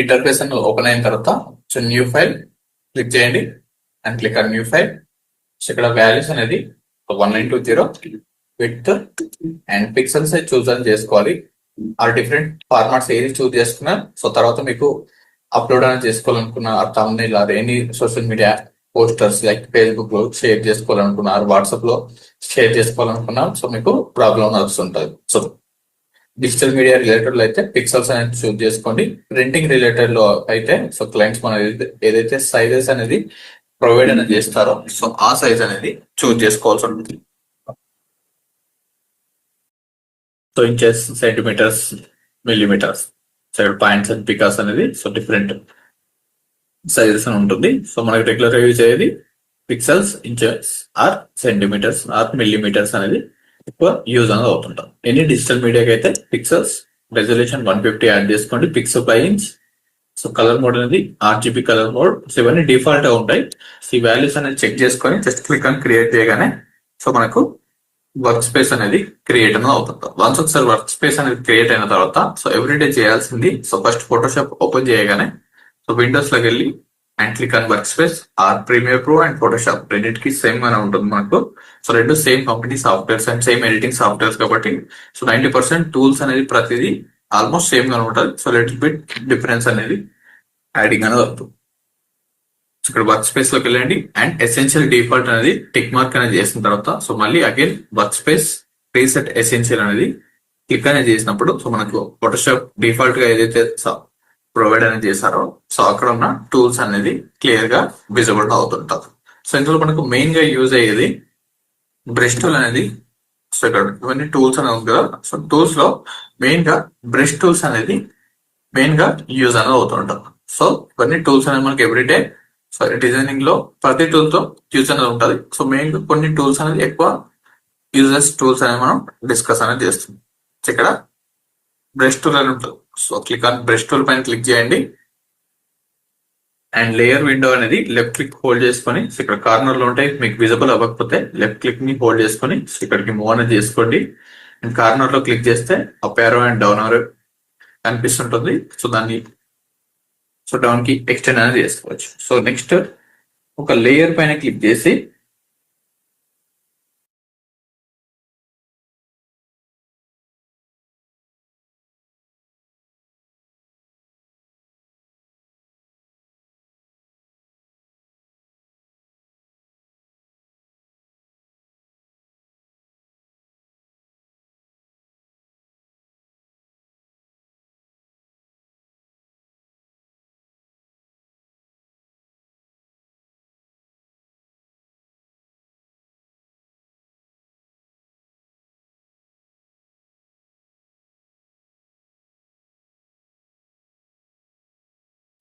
Interface అని open అయిన తర్వాత సో న్యూ ఫైల్ క్లిక్ చేయండి and click on new file. So ఇక్కడ వాల్యూస్ అనేది 1920 విత్ అండ్ పిక్సెల్స్ చూస్ అని చేసుకోవాలి. ఆ డిఫరెంట్ ఫార్మాట్స్ ఏది చూస్ చేసుకున్నా సో తర్వాత మీకు అప్లోడ్ అని చేసుకోవాలనుకున్న thumbnail or any social media posters like Facebook లో షేర్ చేసుకోవాలనుకున్నారు, వాట్సాప్ లో షేర్ చేసుకోవాలనుకున్నా సో మీకు ప్రాబ్లం వస్తుంటది. సో డిజిటల్ మీడియా రిలేటెడ్ లో అయితే పిక్సెల్స్ అనేది చూస్ చేసుకోండి. ప్రింటింగ్ రిలేటెడ్ లో అయితే సో క్లయింట్స్ మన ఏదైతే సైజెస్ అనేది ప్రొవైడ్ అనేది చేస్తారో సో ఆ సైజ్ అనేది చూస్ చేసుకోవాల్సి ఉంటుంది. So inches, centimetres, millimetres, so points and picas అనేది సో డిఫరెంట్ సైజెస్ అని ఉంటుంది. సో మనకి రెగ్యులర్ యూజ్ అయ్యేది pixels, inches or centimetres or millimetres అనేది ఎక్కువ యూజ్ అనేది అవుతుంటాం. ఎనీ డిజిటల్ మీడియాకి అయితే పిక్సెల్స్, రెజల్యూషన్ 150 యాడ్ చేసుకోండి, pixel by inch. So colour mode అనేది RGB కలర్ మోడ్. సో ఇవన్నీ డిఫాల్ట్ గా ఉంటాయి. సో ఈ వాల్యూస్ అనేది చెక్ చేసుకొని జస్ట్ క్లిక్ అని క్రియేట్ చేయగానే సో మనకు వర్క్ స్పేస్ అనేది క్రియేట్ అనేది అవుతుంది. వన్స్ ఒకసారి వర్క్ స్పేస్ అనేది క్రియేట్ అయిన తర్వాత సో ఎవ్రీడే చేయాల్సింది సో ఫస్ట్ ఫోటోషాప్ ఓపెన్ చేయగానే సో విండోస్ లోకి వెళ్ళి and click on work space or Premiere Pro and Photoshop రెండింటికి సేమ్ గానే ఉంటుంది మనకు. సో రెండు same company softwares and same editing softwares కాబట్టి సో 90% టూల్స్ అనేది ప్రతిదీ ఆల్మోస్ట్ సేమ్ గానే ఉంటుంది. సో లిటిల్ బిట్ డిఫరెన్స్ అనేది యాడింగ్ అనేది అవుతుంది. సో ఇక్కడ వర్క్ స్పేస్ లోకి వెళ్ళండి అండ్ ఎసెన్షియల్ డిఫాల్ట్ అనేది టిక్ మార్క్ అనేది చేసిన తర్వాత సో మళ్ళీ again work space reset essential అనేది క్లిక్ అనేది చేసినప్పుడు సో మనకు ఫోటోషాప్ డిఫాల్ట్ గా ఏదైతే ప్రొవైడ్ అనేది చేశారో సో అక్కడ ఉన్న టూల్స్ అనేది క్లియర్ గా విజిబుల్ అవుతుంటారు. సో ఇందులో మనకు మెయిన్ గా యూజ్ అయ్యేది బ్రష్ టూల్ అనేది. సో ఇక్కడ ఇవన్నీ టూల్స్ అనేది ఉంది కదా. సో టూల్స్ లో మెయిన్ గా బ్రష్ టూల్స్ అనేది మెయిన్ గా యూజ్ అనేది అవుతుంటారు. సో ఇవన్నీ టూల్స్ అనేది మనకి ఎవ్రీడే సో డిజైనింగ్ లో ప్రతి టూల్ తో యూజ్ అనేది ఉంటుంది. సో మెయిన్ గా కొన్ని టూల్స్ అనేది ఎక్కువ యూజెస్ టూల్స్ అనేది మనం డిస్కస్ అనేది చేస్తుంది. సో ఇక్కడ బ్రష్ టూల్ అని ఉంటుంది. So click on brush tool పైన క్లిక్ చేయండి అండ్ లేయర్ విండో అనేది లెఫ్ట్ క్లిక్ హోల్డ్ చేసుకొని సో ఇక్కడ కార్నర్ లో ఉంటాయి, మీకు విజిబుల్ అవ్వకపోతే లెఫ్ట్ క్లిక్ ని హోల్డ్ చేసుకొని సో ఇక్కడికి మూవ్ అనేది చేసుకోండి అండ్ కార్నర్ లో క్లిక్ చేస్తే up arrow and down arrow కనిపిస్తుంటుంది. సో దాన్ని సో డౌన్ కి ఎక్స్టెండ్ అనేది చేసుకోవచ్చు. సో నెక్స్ట్ ఒక లేయర్ పైన క్లిక్ చేసి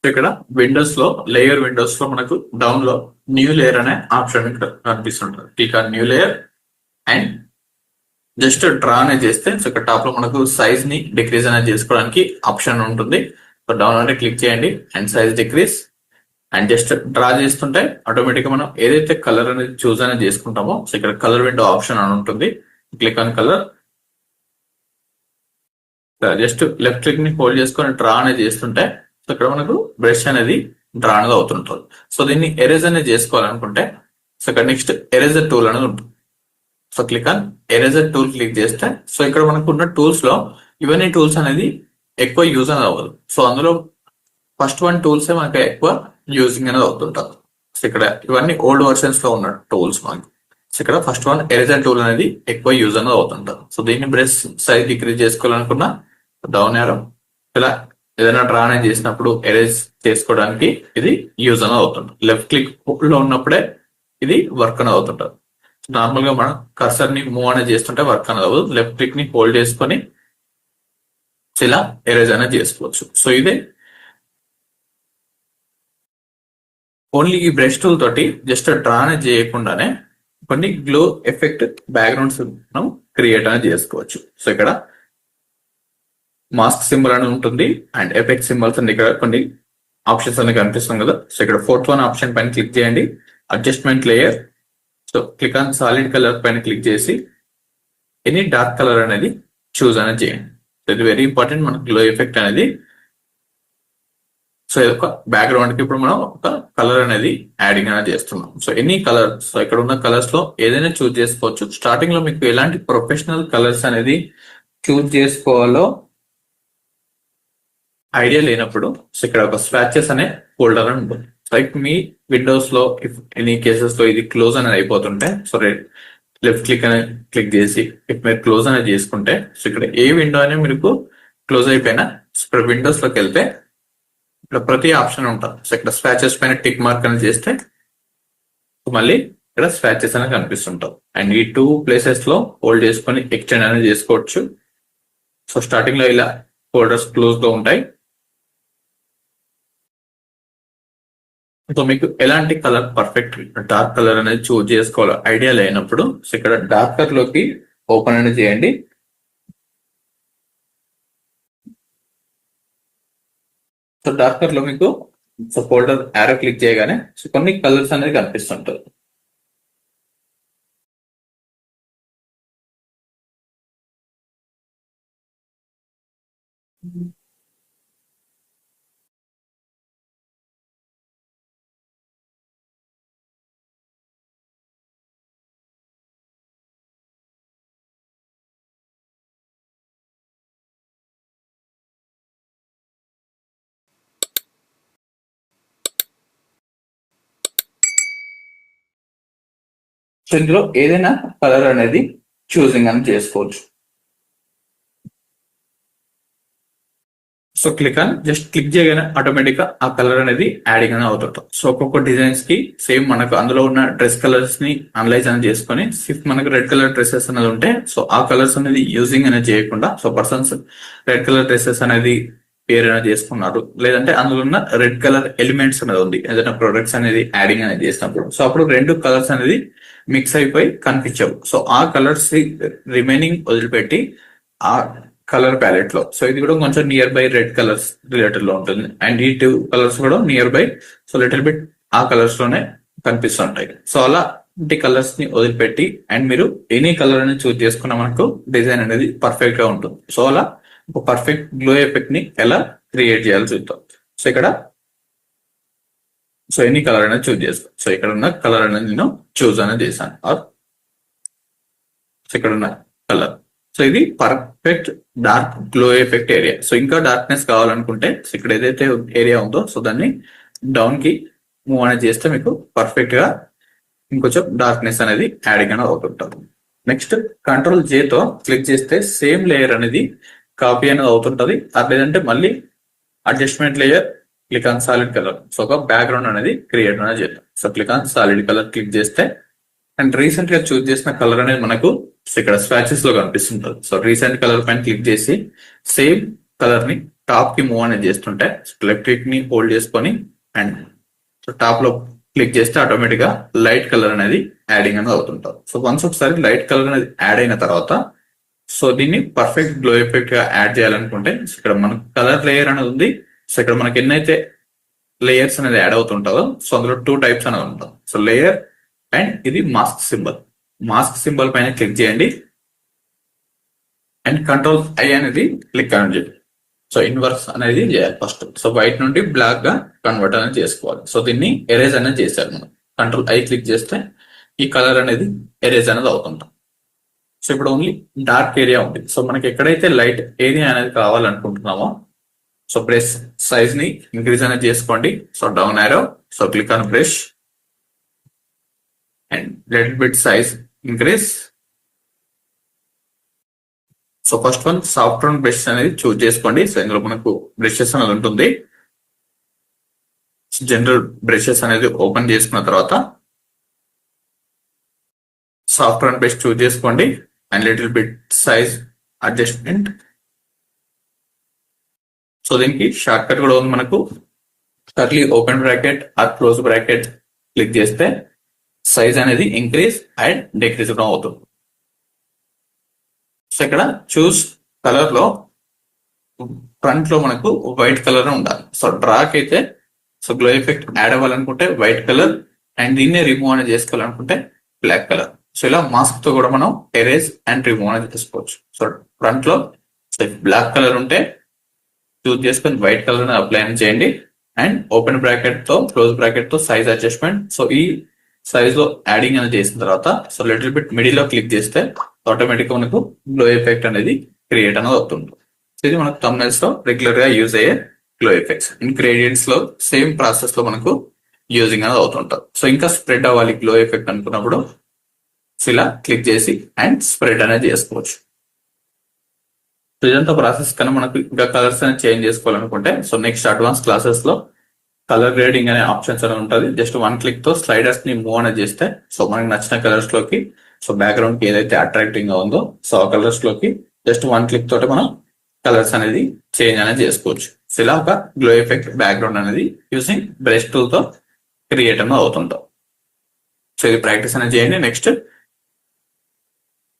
ఇక్కడ విండోస్ లో లేయర్ విండోస్ లో మనకు డౌన్ లో న్యూ లేయర్ అనే ఆప్షన్ ఇక్కడ కనిపిస్తుంటుంది. Click on new layer and just draw అనేది చేస్తే సో ఇక్కడ టాప్ లో మనకు సైజ్ ని డిక్రీజ్ అనేది చేసుకోవడానికి ఆప్షన్ ఉంటుంది. సో డౌన్ అంటే క్లిక్ చేయండి and size decrease and just draw చేస్తుంటే ఆటోమేటిక్ గా మనం ఏదైతే కలర్ అనేది చూస్ అనేది చేసుకుంటామో సో ఇక్కడ కలర్ విండో ఆప్షన్ అని ఉంటుంది. Click on colour, just left click ని హోల్డ్ చేసుకొని డ్రా అనేది చేస్తుంటే సో ఇక్కడ మనకు బ్రష్ అనేది డ్రా అనేది అవుతుంటుంది. సో దీన్ని ఎరేజ్ అనేది చేసుకోవాలనుకుంటే సో ఇక్కడ నెక్స్ట్ ఎరేజర్ టూల్ అనేది ఉంటుంది. So click on eraser tool click చేస్తే సో ఇక్కడ మనకు ఉన్న టూల్స్ లో ఇవన్నీ టూల్స్ అనేది ఎక్కువ యూజ్ అనేది అవ్వదు. సో అందులో ఫస్ట్ వన్ టూల్స్ మనకి ఎక్కువ యూజింగ్ అనేది అవుతుంటారు. సో ఇక్కడ ఇవన్నీ ఓల్డ్ వర్షన్స్ లో ఉన్న టూల్స్ మనకి. సో ఇక్కడ ఫస్ట్ వన్ ఎరేజర్ టూల్ అనేది ఎక్కువ యూజ్ అనేది అవుతుంటారు. సో దీన్ని బ్రష్ సైజ్ డిక్రీజ్ చేసుకోవాలనుకున్నా డౌన్ యారో ఇలా ఏదైనా డ్రా అనేది చేసినప్పుడు ఎరేజ్ చేసుకోవడానికి ఇది యూజ్ అనేది అవుతుంది. లెఫ్ట్ క్లిక్ లో ఉన్నప్పుడే ఇది వర్క్ అనేది అవుతుంటుంది. నార్మల్ గా మనం కర్సర్ ని మూవ్ అనేది చేస్తుంటే వర్క్ అనేది అవ్వదు. లెఫ్ట్ క్లిక్ ని హోల్డ్ చేసుకొని ఇలా ఎరేజ్ అనేది చేసుకోవచ్చు. సో ఇదే ఓన్లీ ఈ బ్రష్ టూల్ తోటి జస్ట్ డ్రా అనేది చేయకుండానే కొన్ని గ్లో ఎఫెక్ట్ బ్యాక్గ్రౌండ్స్ మనం క్రియేట్ అనేది చేసుకోవచ్చు. సో ఇక్కడ మాస్క్ సింబల్ అని ఉంటుంది అండ్ ఎఫెక్ట్ సింబల్స్ అండ్ ఇక్కడ కొన్ని ఆప్షన్స్ అనేవి కనిపిస్తుంది కదా. సో ఇక్కడ ఫోర్త్ వన్ ఆప్షన్ పైన క్లిక్ చేయండి, adjustment layer. So click on solid colour పైన క్లిక్ చేసి ఎనీ డార్క్ కలర్ అనేది చూస్ అనేది చేయండి. సో ఇది వెరీ ఇంపార్టెంట్. మనకు గ్లో ఎఫెక్ట్ అనేది సో ఇది ఒక బ్యాక్గ్రౌండ్ కి ఇప్పుడు మనం ఒక కలర్ అనేది యాడింగ్ అనేది చేస్తున్నాం. సో ఎనీ కలర్, సో ఇక్కడ ఉన్న కలర్స్ లో ఏదైనా చూస్ చేసుకోవచ్చు. స్టార్టింగ్ లో మీకు ఎలాంటి ప్రొఫెషనల్ కలర్స్ అనేది చూస్ చేసుకోవాలో ఐడియా లేనప్పుడు సో ఇక్కడ ఒక స్వాచెస్ అనే ఫోల్డర్ అని ఉంటుంది. లైక్ మీ విండోస్ లో ఇఫ్ ఎనీ కేసెస్ లో ఇది క్లోజ్ అనేది అయిపోతుంటే సో లెఫ్ట్ క్లిక్ అనేది క్లిక్ చేసి ఇఫ్ మీరు క్లోజ్ అనేది చేసుకుంటే సో ఇక్కడ ఏ విండో అనేది మీకు క్లోజ్ అయిపోయినా ఇక్కడ విండోస్ లోకి వెళ్తే ఇక్కడ ప్రతి ఆప్షన్ ఉంటుంది. సో ఇక్కడ స్వాచెస్ పైన టిక్ మార్క్ అనేది చేస్తే మళ్ళీ ఇక్కడ స్వాచెస్ అనేది కనిపిస్తుంటాం. అండ్ ఈ 2 ప్లేసెస్ లో హోల్డ్ చేసుకొని ఎక్స్టెండ్ అనేది చేసుకోవచ్చు. సో స్టార్టింగ్ లో ఇలా ఫోల్డర్స్ క్లోజ్ లో ఉంటాయి. సో మీకు ఎలాంటి కలర్ పర్ఫెక్ట్ డార్క్ కలర్ అనేది చూజ్ చేసుకోవాలో ఐడియా లేనప్పుడు సో ఇక్కడ డార్కర్ లోకి ఓపెన్ అనేది చేయండి. సో డార్కర్ లో మీకు సో ఫోల్డర్ యారో క్లిక్ చేయగానే సో కొన్ని కలర్స్ అనేది కనిపిస్తుంటాయి. సో ఇందులో ఏదైనా కలర్ అనేది చూసింగ్ అని చేసుకోవచ్చు. సో జస్ట్ క్లిక్ చేయగానే ఆటోమేటిక్ గా ఆ కలర్ అనేది యాడింగ్ అనేది అవుతుంటాం. సో ఒక్కొక్క డిజైన్స్ కి సేమ్ మనకు అందులో ఉన్న డ్రెస్ కలర్స్ ని అనలైజ్ అనేది చేసుకొని సిఫ్ మనకు రెడ్ కలర్ డ్రెస్సెస్ అనేది ఉంటే సో ఆ కలర్స్ అనేది యూజింగ్ అనేది చేయకుండా so persons red colour dresses అనేది పేరు అనేది చేసుకున్నారు, లేదంటే అందులో ఉన్న రెడ్ కలర్ ఎలిమెంట్స్ అనేది ఉంది ఏదైనా ప్రొడక్ట్స్ అనేది యాడింగ్ అనేది చేసినప్పుడు సో అప్పుడు 2 కలర్స్ అనేది మిక్స్ అయిపోయి కనిపించవు. సో ఆ కలర్స్ రిమైనింగ్ వదిలిపెట్టి ఆ కలర్ ప్యాలెట్ లో సో ఇది కూడా కొంచెం near by red colours related లో ఉంటుంది. అండ్ ఈ 2 కలర్స్ కూడా near by so little bit ఆ కలర్స్ లోనే కనిపిస్తుంటాయి. సో అలాంటి కలర్స్ ని వదిలిపెట్టి అండ్ మీరు ఎనీ కలర్ అనేది చూస్ చేసుకున్న మనకు డిజైన్ అనేది పర్ఫెక్ట్ గా ఉంటుంది. సో అలా ఒక పర్ఫెక్ట్ గ్లో ఎఫెక్ట్ ని ఎలా క్రియేట్ చేయాలో చూద్దాం. సో ఇక్కడ సో ఎనీ కలర్ అనేది చూస్ చేసుకో. సో ఇక్కడ ఉన్న కలర్ అనేది నేను చూస్ అనేది చేశాను. సో ఇక్కడ ఉన్న కలర్ సో ఇది perfect dark glow effect area. So ఇంకా డార్క్నెస్ కావాలనుకుంటే సో ఇక్కడ ఏదైతే ఏరియా ఉందో సో దాన్ని డౌన్ కి మూవ్ అనేది చేస్తే మీకు పర్ఫెక్ట్ గా ఇంకొంచెం డార్క్నెస్ అనేది యాడింగ్ అనేది అవుతుంటారు. నెక్స్ట్ కంట్రోల్ J తో క్లిక్ చేస్తే సేమ్ లేయర్ అనేది కాపీ అనేది అవుతుంటది. లేదంటే మళ్ళీ adjustment layer click on solid colour so ఒక బ్యాక్గ్రౌండ్ అనేది క్రియేట్ అనేది చేద్దాం. So click on solid colour click చేస్తే అండ్ రీసెంట్ గా చూస్ చేసిన కలర్ అనేది మనకు ఇక్కడ స్వాచెస్ లో కనిపిస్తుంటది. సో రీసెంట్ కలర్ పైన క్లిక్ చేసి సేమ్ కలర్ ని టాప్ కి మూవ్ అనేది చేస్తుంటే లెఫ్ట్ క్లిక్ ని హోల్డ్ చేసుకొని అండ్ టాప్ లో క్లిక్ చేస్తే ఆటోమేటిక్ గా లైట్ కలర్ అనేది యాడింగ్ అనేది అవుతుంటారు. సో వన్స్ ఒకసారి లైట్ కలర్ అనేది యాడ్ అయిన తర్వాత సో దీన్ని పర్ఫెక్ట్ గ్లో ఎఫెక్ట్ గా యాడ్ చేయాలనుకుంటే ఇక్కడ మనకు కలర్ లేయర్ అనేది ఉంది. సో ఇక్కడ మనకి ఎన్నైతే లేయర్స్ అనేది యాడ్ అవుతుంటుందో సో అందులో 2 టైప్స్ అనేది ఉంటుంది. సో లేయర్ అండ్ ఇది మాస్క్ సింబల్ పైన క్లిక్ చేయండి అండ్ కంట్రోల్ I అనేది క్లిక్ అనేది సో ఇన్వర్స్ అనేది చేయాలి ఫస్ట్. సో వైట్ నుండి బ్లాక్ గా కన్వర్ట్ అనేది చేసుకోవాలి. సో దీన్ని ఎరేజ్ అనేది చేశారు మనం. కంట్రోల్ I క్లిక్ చేస్తే ఈ కలర్ అనేది ఎరేజ్ అనేది అవుతుంటాం. సో ఇప్పుడు ఓన్లీ డార్క్ ఏరియా ఉంది. సో మనకి ఎక్కడైతే లైట్ ఏరియా అనేది కావాలనుకుంటున్నామో సో బ్రష్ సైజ్ ని ఇంక్రీజ్ అనేది చేసుకోండి. So down arrow so click on brush and little bit size increase. So first one soft round brush అనేది చూస్ చేసుకోండి. సో ఇందులో మనకు బ్రషెస్ అనేది ఉంటుంది. జనరల్ బ్రషెస్ అనేది ఓపెన్ చేసుకున్న తర్వాత సాఫ్ట్ రౌండ్ బ్రష్ చూస్ చేసుకోండి and little bit size adjustment. So దీనికి షార్ట్ కట్ కూడా ఉంది మనకు. Curly open bracket or close bracket click చేస్తే సైజ్ అనేది ఇంక్రీజ్ అండ్ డిక్రీజ్ కూడా అవుతుంది. సో ఇక్కడ చూస్ కలర్ లో ఫ్రంట్ లో మనకు వైట్ కలర్ ఉండాలి. సో డ్రాక్ అయితే సో గ్లో ఎఫెక్ట్ యాడ్ అవ్వాలనుకుంటే వైట్ కలర్ అండ్ దీన్నే రిమూవ్ అనేది చేసుకోవాలనుకుంటే బ్లాక్ కలర్. సో ఇలా మాస్క్ తో కూడా మనం ఎరేజ్ అండ్ రిమూవ్ అనేది చేసుకోవచ్చు. సో ఫ్రంట్ లో బ్లాక్ కలర్ ఉంటే చూస్ చేసుకొని వైట్ కలర్ అప్లై చేయండి అండ్ ఓపెన్ బ్రాకెట్ తో క్లోజ్ బ్రాకెట్ తో సైజ్ అడ్జస్ట్మెంట్. సో ఈ సైజ్ లో యాడింగ్ అనేది చేసిన తర్వాత సో లిటిల్ బిట్ మిడిల్ లో క్లిక్ చేస్తే ఆటోమేటిక్ గా మనకు గ్లో ఎఫెక్ట్ అనేది క్రియేట్ అనేది అవుతుంది. సో ఇది మనకు థంబ్నెయిల్స్ లో రెగ్యులర్ గా యూజ్ అయ్యే గ్లో ఎఫెక్ట్స్. ఇంగ్రీడియంట్స్ లో సేమ్ ప్రాసెస్ లో మనకు యూజింగ్ అనేది అవుతుంటారు. సో ఇంకా స్ప్రెడ్ అవ్వాలి గ్లో ఎఫెక్ట్ అనుకున్నప్పుడు సో ఇలా క్లిక్ చేసి అండ్ స్ప్రెడ్ అనేది చేసుకోవచ్చు. సో ఇదంతా ప్రాసెస్ కన్నా మనకు ఇంకా కలర్స్ అనేది చేంజ్ చేసుకోవాలనుకుంటే సో నెక్స్ట్ అడ్వాన్స్ క్లాసెస్ లో కలర్ గ్రేడింగ్ అనే ఆప్షన్స్ అనేది ఉంటుంది. జస్ట్ వన్ క్లిక్ తో స్లైడర్స్ ని మూవ్ అనేది చేస్తే సో మనకి నచ్చిన కలర్స్ లోకి సో బ్యాక్గ్రౌండ్ కి ఏదైతే అట్రాక్టింగ్ గా ఉందో సో ఆ కలర్స్ లోకి జస్ట్ వన్ క్లిక్ తోటి మనం కలర్స్ అనేది చేంజ్ అనేది చేసుకోవచ్చు. సో ఇలా ఒక గ్లో ఎఫెక్ట్ బ్యాక్గ్రౌండ్ అనేది యూజింగ్ బ్రష్ టూల్ తో క్రియేట్ అనేది అవుతుంటాం. సో ఇది ప్రాక్టీస్ అనేది చేయండి. నెక్స్ట్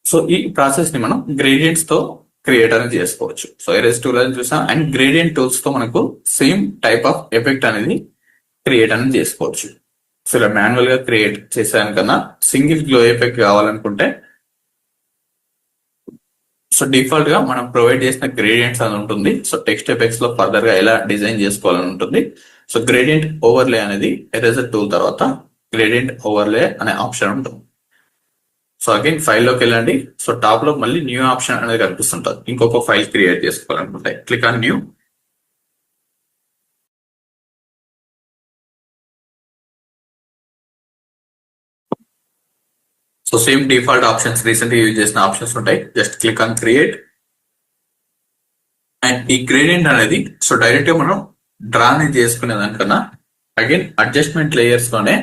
సో ఈ ప్రాసెస్ ని మనం గ్రేడియంట్స్ తో క్రియేట్ అనేది చేసుకోవచ్చు. సో ఎరేజ్ టూల్ అని చూసాం అండ్ గ్రేడియంట్ టూల్స్ తో మనకు సేమ్ టైప్ ఆఫ్ ఎఫెక్ట్ అనేది క్రియేట్ అనేది చేసుకోవచ్చు. సో ఇలా మాన్యువల్ గా క్రియేట్ చేసేదానికన్నా సింగిల్ గ్లో ఎఫెక్ట్ కావాలనుకుంటే సో డిఫాల్ట్ గా మనం ప్రొవైడ్ చేసిన గ్రేడియంట్స్ అని ఉంటుంది. సో టెక్స్ట్ ఎఫెక్ట్స్ లో ఫర్దర్ గా ఎలా డిజైన్ చేసుకోవాలని ఉంటుంది. సో గ్రేడియంట్ ఓవర్లే అనేది ఎరేజర్ టూల్ తర్వాత గ్రేడియంట్ ఓవర్లే అనే ఆప్షన్ ఉంటుంది. సో అగైన్ ఫైల్ లోకి వెళ్ళండి. సో టాప్ లో మళ్ళీ న్యూ ఆప్షన్ అనేది కనిపిస్తుంటుంది. ఇంకొక ఫైల్ క్రియేట్ చేసుకోవాలనుకుంటే click on new. So same default options recent గా యూజ్ చేసిన ఆప్షన్స్ ఉంటాయి. Just click on create. And ఈ గ్రేడియంట్ అనేది సో డైరెక్ట్ గా మనం డ్రా అనేది చేసుకునే దానికన్నా అగైన్ అడ్జస్ట్మెంట్ లేయర్స్ లోనే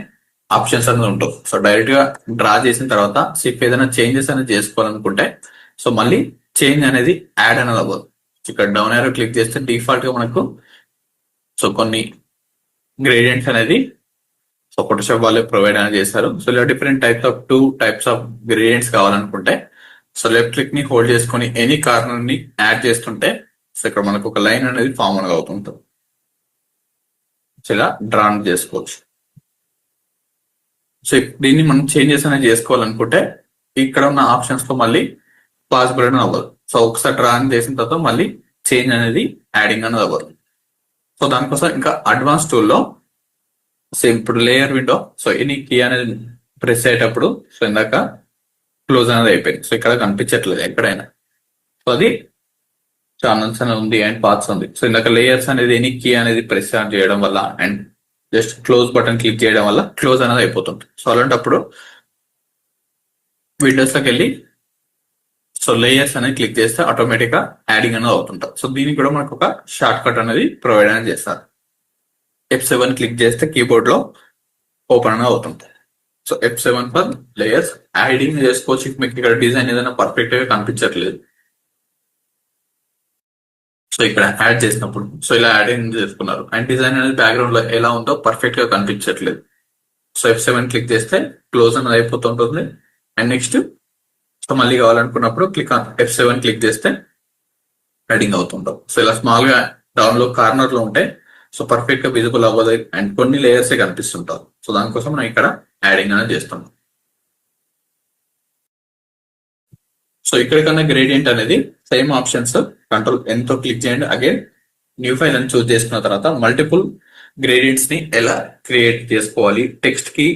ఆప్షన్స్ అనేది ఉంటుంది. సో డైరెక్ట్ గా డ్రా చేసిన తర్వాత సిప్ ఏదైనా చేంజెస్ అనేది చేసుకోవాలనుకుంటే సో మళ్ళీ చేంజ్ అనేది యాడ్ అనేది అవ్వదు. ఇక్కడ డౌన్ యారో క్లిక్ చేస్తే డిఫాల్ట్ గా మనకు సో కొన్ని గ్రేడియంట్స్ అనేది సో ఫోటోషాప్ వాళ్ళే ప్రొవైడ్ అనేది చేశారు. సో ఇలా డిఫరెంట్ టైప్స్ ఆఫ్ గ్రేడియంట్స్ కావాలనుకుంటే సో లెఫ్ట్ క్లిక్ ని హోల్డ్ చేసుకొని ఎనీ కార్నర్ ని యాడ్ చేస్తుంటే సో ఇక్కడ మనకు ఒక లైన్ అనేది ఫామ్ అనేది అవుతుంటుంది. సో ఇలా డ్రా చేసుకోవచ్చు. సో దీన్ని మనం చేంజెస్ అనేది చేసుకోవాలనుకుంటే ఇక్కడ ఉన్న ఆప్షన్స్ లో మళ్ళీ పాసిబుల్ అనేది అవ్వదు. సో ఒకసారి డ్రా చేసిన తర్వాత మళ్ళీ చేంజ్ అనేది యాడింగ్ అనేది అవ్వదు. సో దానికోసం ఇంకా అడ్వాన్స్ టూల్లో సేమ్ ఇప్పుడు layer window so any key అనేది ప్రెస్ అయ్యేటప్పుడు సో ఇందాక క్లోజ్ అనేది అయిపోయింది. సో ఇక్కడ కనిపించట్లేదు ఎక్కడైనా. సో అది ఛానల్స్ అనేది ఉంది అండ్ పాత్స్ ఉంది. సో ఇందాక లేయర్స్ అనేది ఎనీ కీ అనేది ప్రెస్ చేయడం వల్ల and just close button click చేయడం వల్ల క్లోజ్ అనేది అయిపోతుంది. సో అలాంటప్పుడు విండోస్ లోకి వెళ్ళి సో లేయర్స్ అనేది క్లిక్ చేస్తే ఆటోమేటిక్ గా యాడింగ్ అనేది అవుతుంటాం. సో దీనికి కూడా మనకు ఒక షార్ట్ కట్ అనేది ప్రొవైడ్ అనేది చేస్తారు. F7 క్లిక్ చేస్తే కీబోర్డ్ లో ఓపెన్ అనేది అవుతుంది. So F7 for layers adding చేసుకోవచ్చు. మీకు ఇక్కడ డిజైన్ ఏదైనా పర్ఫెక్ట్ గా కనిపించట్లేదు సో ఇక్కడ యాడ్ చేసినప్పుడు సో ఇలా యాడింగ్ చేసుకున్నారు అండ్ డిజైన్ అనేది బ్యాక్గ్రౌండ్ లో ఎలా ఉందో పర్ఫెక్ట్ గా కనిపించట్లేదు. సో F7 క్లిక్ చేస్తే క్లోజ్ అనేది అయిపోతుంటుంది. అండ్ నెక్స్ట్ సో మళ్ళీ కావాలనుకున్నప్పుడు F7 క్లిక్ చేస్తే యాడింగ్ అవుతుంటాం. సో ఇలా స్మాల్ గా డౌన్ లో కార్నర్ లో ఉంటే సో పర్ఫెక్ట్ గా విజిబుల్ అవ్వదు అండ్ కొన్ని లేయర్స్ కనిపిస్తుంటారు. సో దానికోసం మనం ఇక్కడ యాడింగ్ అనేది చేస్తున్నాం. సో ఇక్కడికన్నా గ్రేడియంట్ అనేది సేమ్ ఆప్షన్స్ కంట్రోల్ N తో క్లిక్ చేయండి. అగైన్ న్యూ ఫైల్ అని చూస్ చేసుకున్న తర్వాత మల్టిపుల్ గ్రేడియంట్స్ ని ఎలా క్రియేట్ చేసుకోవాలి, టెక్స్ట్ కి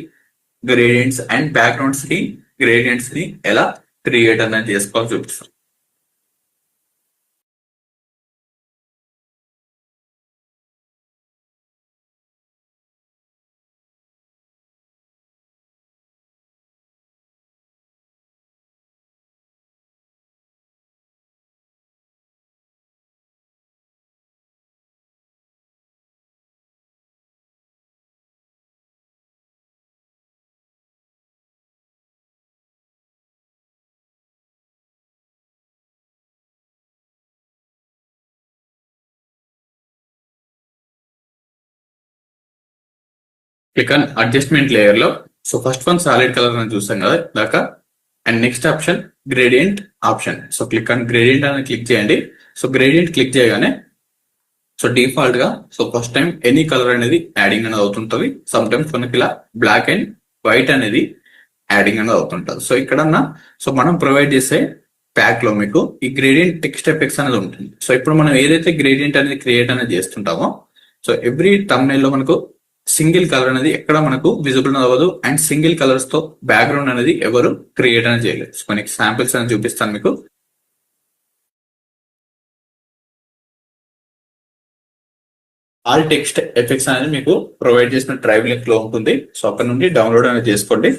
గ్రేడియంట్స్ అండ్ బ్యాక్గ్రౌండ్స్ కి గ్రేడియంట్స్ ని ఎలా క్రియేట్ అనేది చేసుకోవాలి చూపిస్తాం. క్లిక్ ఆన్ అడ్జస్ట్మెంట్ లేయర్ లో so first one solid colour అని చూస్తాం కదా దాకా and next option gradient option. So click on gradient అని క్లిక్ చేయండి. సో గ్రేడియంట్ క్లిక్ చేయగానే సో డిఫాల్ట్ గా so first time any colour అనేది యాడింగ్ అనేది అవుతుంటది. సమ్ టైమ్స్ మనకి ఇలా బ్లాక్ అండ్ వైట్ అనేది యాడింగ్ అనేది అవుతుంటది. సో ఇక్కడన్నా సో మనం ప్రొవైడ్ చేసే ప్యాక్ లో మీకు ఈ గ్రేడియంట్ టెక్స్ట్ ఎఫెక్ట్స్ అనేది ఉంటుంది. సో ఇప్పుడు మనం ఏదైతే గ్రేడియంట్ అనేది క్రియేట్ అనేది చేస్తుంటామో సో ఎవ్రీ thumbnail లో మనకు సింగిల్ కలర్ అనేది ఎక్కడ మనకు విజిబుల్ అవ్వదు అండ్ సింగిల్ కలర్స్ తో బ్యాక్గ్రౌండ్ అనేది ఎవరు క్రియేట్ అనేది చేయలేదు. సో మనకి శాంపిల్స్ అని చూపిస్తాను మీకు. ఆల్ టెక్స్ట్ ఎఫెక్ట్స్ అనేది మీకు ప్రొవైడ్ చేసిన డ్రైవ్ లింక్ లో ఉంటుంది. సో అక్కడ నుండి డౌన్లోడ్ అనేది చేసుకోండి.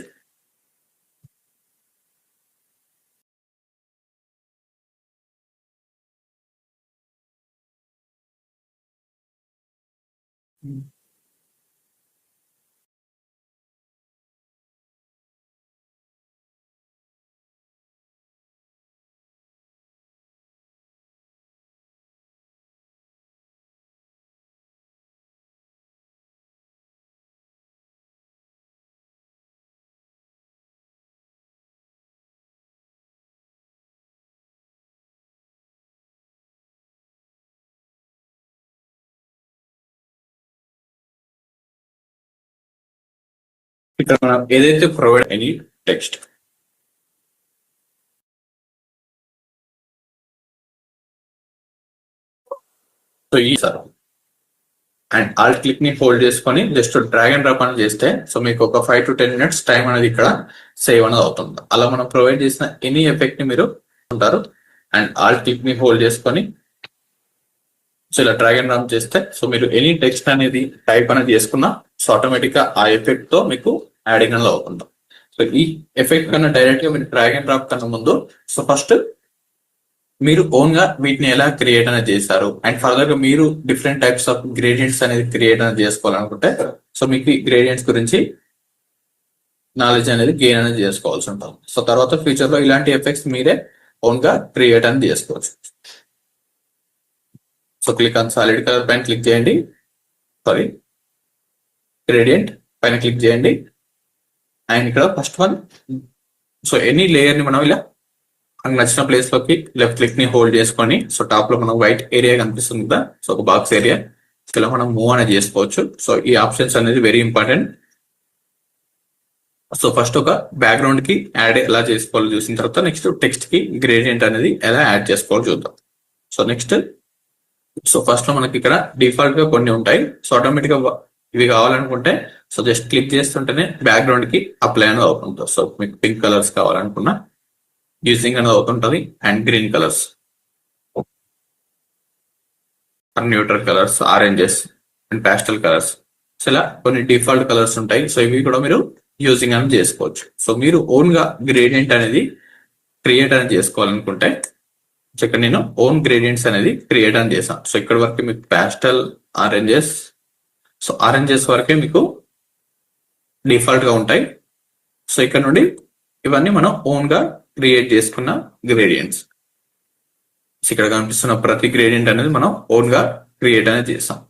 ఇక్కడ మనం ఏదైతే ప్రొవైడ్ ఎనీ టెక్స్ట్ సో ఈ సార్ అండ్ ఆల్ట్ క్లిక్ ని హోల్డ్ చేసుకొని జస్ట్ డ్రాగ్ అండ్ డ్రాప్ అని చేస్తే సో మీకు ఒక 5 to 10 minutes టైం అనేది ఇక్కడ సేవ్ అనేది అవుతుంది. అలా మనం ప్రొవైడ్ చేసిన ఎనీ ఎఫెక్ట్ ని మీరు ఉంటారు అండ్ ఆల్ట్ క్లిక్ ని హోల్డ్ చేసుకొని సో ఇలా డ్రాగ్ అండ్ డ్రాప్ చేస్తే సో మీరు ఎనీ టెక్స్ట్ అనేది టైప్ అనేది చేసుకున్నా సో ఆటోమేటిక్ గా ఆ ఎఫెక్ట్ తో మీకు యాడింగ్ అనేది అవుతుంది. సో ఈ ఎఫెక్ట్ కన్నా డైరెక్ట్ గా మీరు డ్రాగ్ అండ్ డ్రాప్ కన్నా ముందు సో ఫస్ట్ మీరు ఓన్ గా వీటిని ఎలా క్రియేట్ అనేది చేశారు అండ్ ఫర్దర్ గా మీరు డిఫరెంట్ టైప్స్ ఆఫ్ గ్రేడియంట్స్ అనేది క్రియేట్ అనేది చేసుకోవాలనుకుంటే సో మీకు ఈ గ్రేడియంట్స్ గురించి నాలెడ్జ్ అనేది గెయిన్ అనేది చేసుకోవాల్సి ఉంటుంది. సో తర్వాత ఫ్యూచర్ లో ఇలాంటి ఎఫెక్ట్స్ మీరే ఓన్ గా క్రియేట్ అనేది చేసుకోవచ్చు. So click on solid colour పైన క్లిక్ చేయండి, సారీ గ్రేడియంట్ పైన క్లిక్ చేయండి అండ్ ఇక్కడ first one so any layer ని మనం ఇలా మనకు నచ్చిన ప్లేస్ లోకి లెఫ్ట్ క్లిక్ ని హోల్డ్ చేసుకొని సో టాప్ లో మనం వైట్ ఏరియా కనిపిస్తుంది కదా సో ఒక బాక్స్ ఏరియా ఇలా మనం మూవ్ అనేది చేసుకోవచ్చు. సో ఈ ఆప్షన్స్ అనేది వెరీ ఇంపార్టెంట్. సో ఫస్ట్ ఒక బ్యాక్గ్రౌండ్ కి యాడ్ ఎలా చేసుకోవాలో చూసిన తర్వాత నెక్స్ట్ టెక్స్ట్ కి గ్రేడియంట్ అనేది ఎలా యాడ్ చేసుకోవాలో చూద్దాం. సో నెక్స్ట్ సో ఫస్ట్ లో మనకి ఇక్కడ డిఫాల్ట్ గా కొన్ని ఉంటాయి. సో ఆటోమేటిక్ గా ఇవి కావాలనుకుంటే సో జస్ట్ క్లిక్ చేస్తుంటేనే బ్యాక్గ్రౌండ్ కి అప్లై అనేది అవుతుంది. సో మీకు పింక్ కలర్స్ కావాలనుకున్నా యూజింగ్ అనేది అవుతుంటది and green colours, neutral colours, oranges and pastel colours so ఇలా కొన్ని డిఫాల్ట్ కలర్స్ ఉంటాయి. సో ఇవి కూడా మీరు యూజింగ్ అనేది చేసుకోవచ్చు. సో మీరు ఓన్ గా గ్రేడియంట్ అనేది క్రియేట్ అనేది చేసుకోవాలనుకుంటే సో ఇక్కడ నేను ఓన్ గ్రేడియంట్స్ అనేది క్రియేట్ అని చేశాను. సో ఇక్కడ వరకు మీకు ప్యాస్టల్, ఆరెంజెస్ సో ఆరెంజెస్ వరకే మీకు డిఫాల్ట్ గా ఉంటాయి. సో ఇక్కడ నుండి ఇవన్నీ మనం ఓన్ గా క్రియేట్ చేసుకున్న గ్రేడియంట్స్. ఇక్కడ కనిపిస్తున్న ప్రతి గ్రేడియంట్ అనేది మనం ఓన్ గా క్రియేట్ అనేది చేస్తాం.